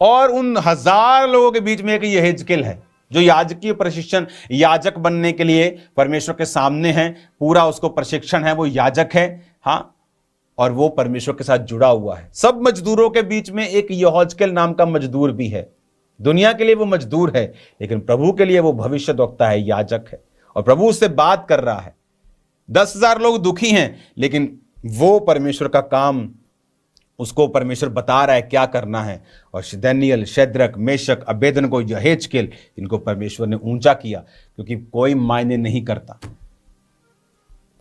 और उन 1000 लोगों के बीच में एक यहेजकेल है, जो याजकीय प्रशिक्षण, याजक बनने के लिए परमेश्वर के सामने है, पूरा उसको प्रशिक्षण है, वो याजक है। हाँ, और वो परमेश्वर के साथ जुड़ा हुआ है। सब मजदूरों के बीच में एक यहोजकेल नाम का मजदूर भी है। दुनिया के लिए वो मजदूर है, लेकिन प्रभु के लिए वो भविष्यद्वक्ता है, याजक है, और प्रभु उससे बात कर रहा है। 10,000 लोग दुखी हैं, लेकिन वो परमेश्वर का काम, उसको परमेश्वर बता रहा है क्या करना है। और दानियेल, शद्रक, मेशक, अबेदनगो, यहेजकेल, इनको परमेश्वर ने ऊंचा किया, क्योंकि कोई मायने नहीं करता।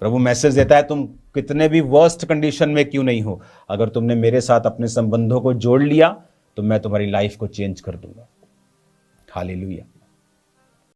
प्रभु मैसेज देता है, तुम कितने भी वर्स्ट कंडीशन में क्यों नहीं हो, अगर तुमने मेरे साथ अपने संबंधों को जोड़ लिया तो मैं तुम्हारी लाइफ को चेंज कर दूंगा। हालेलुया।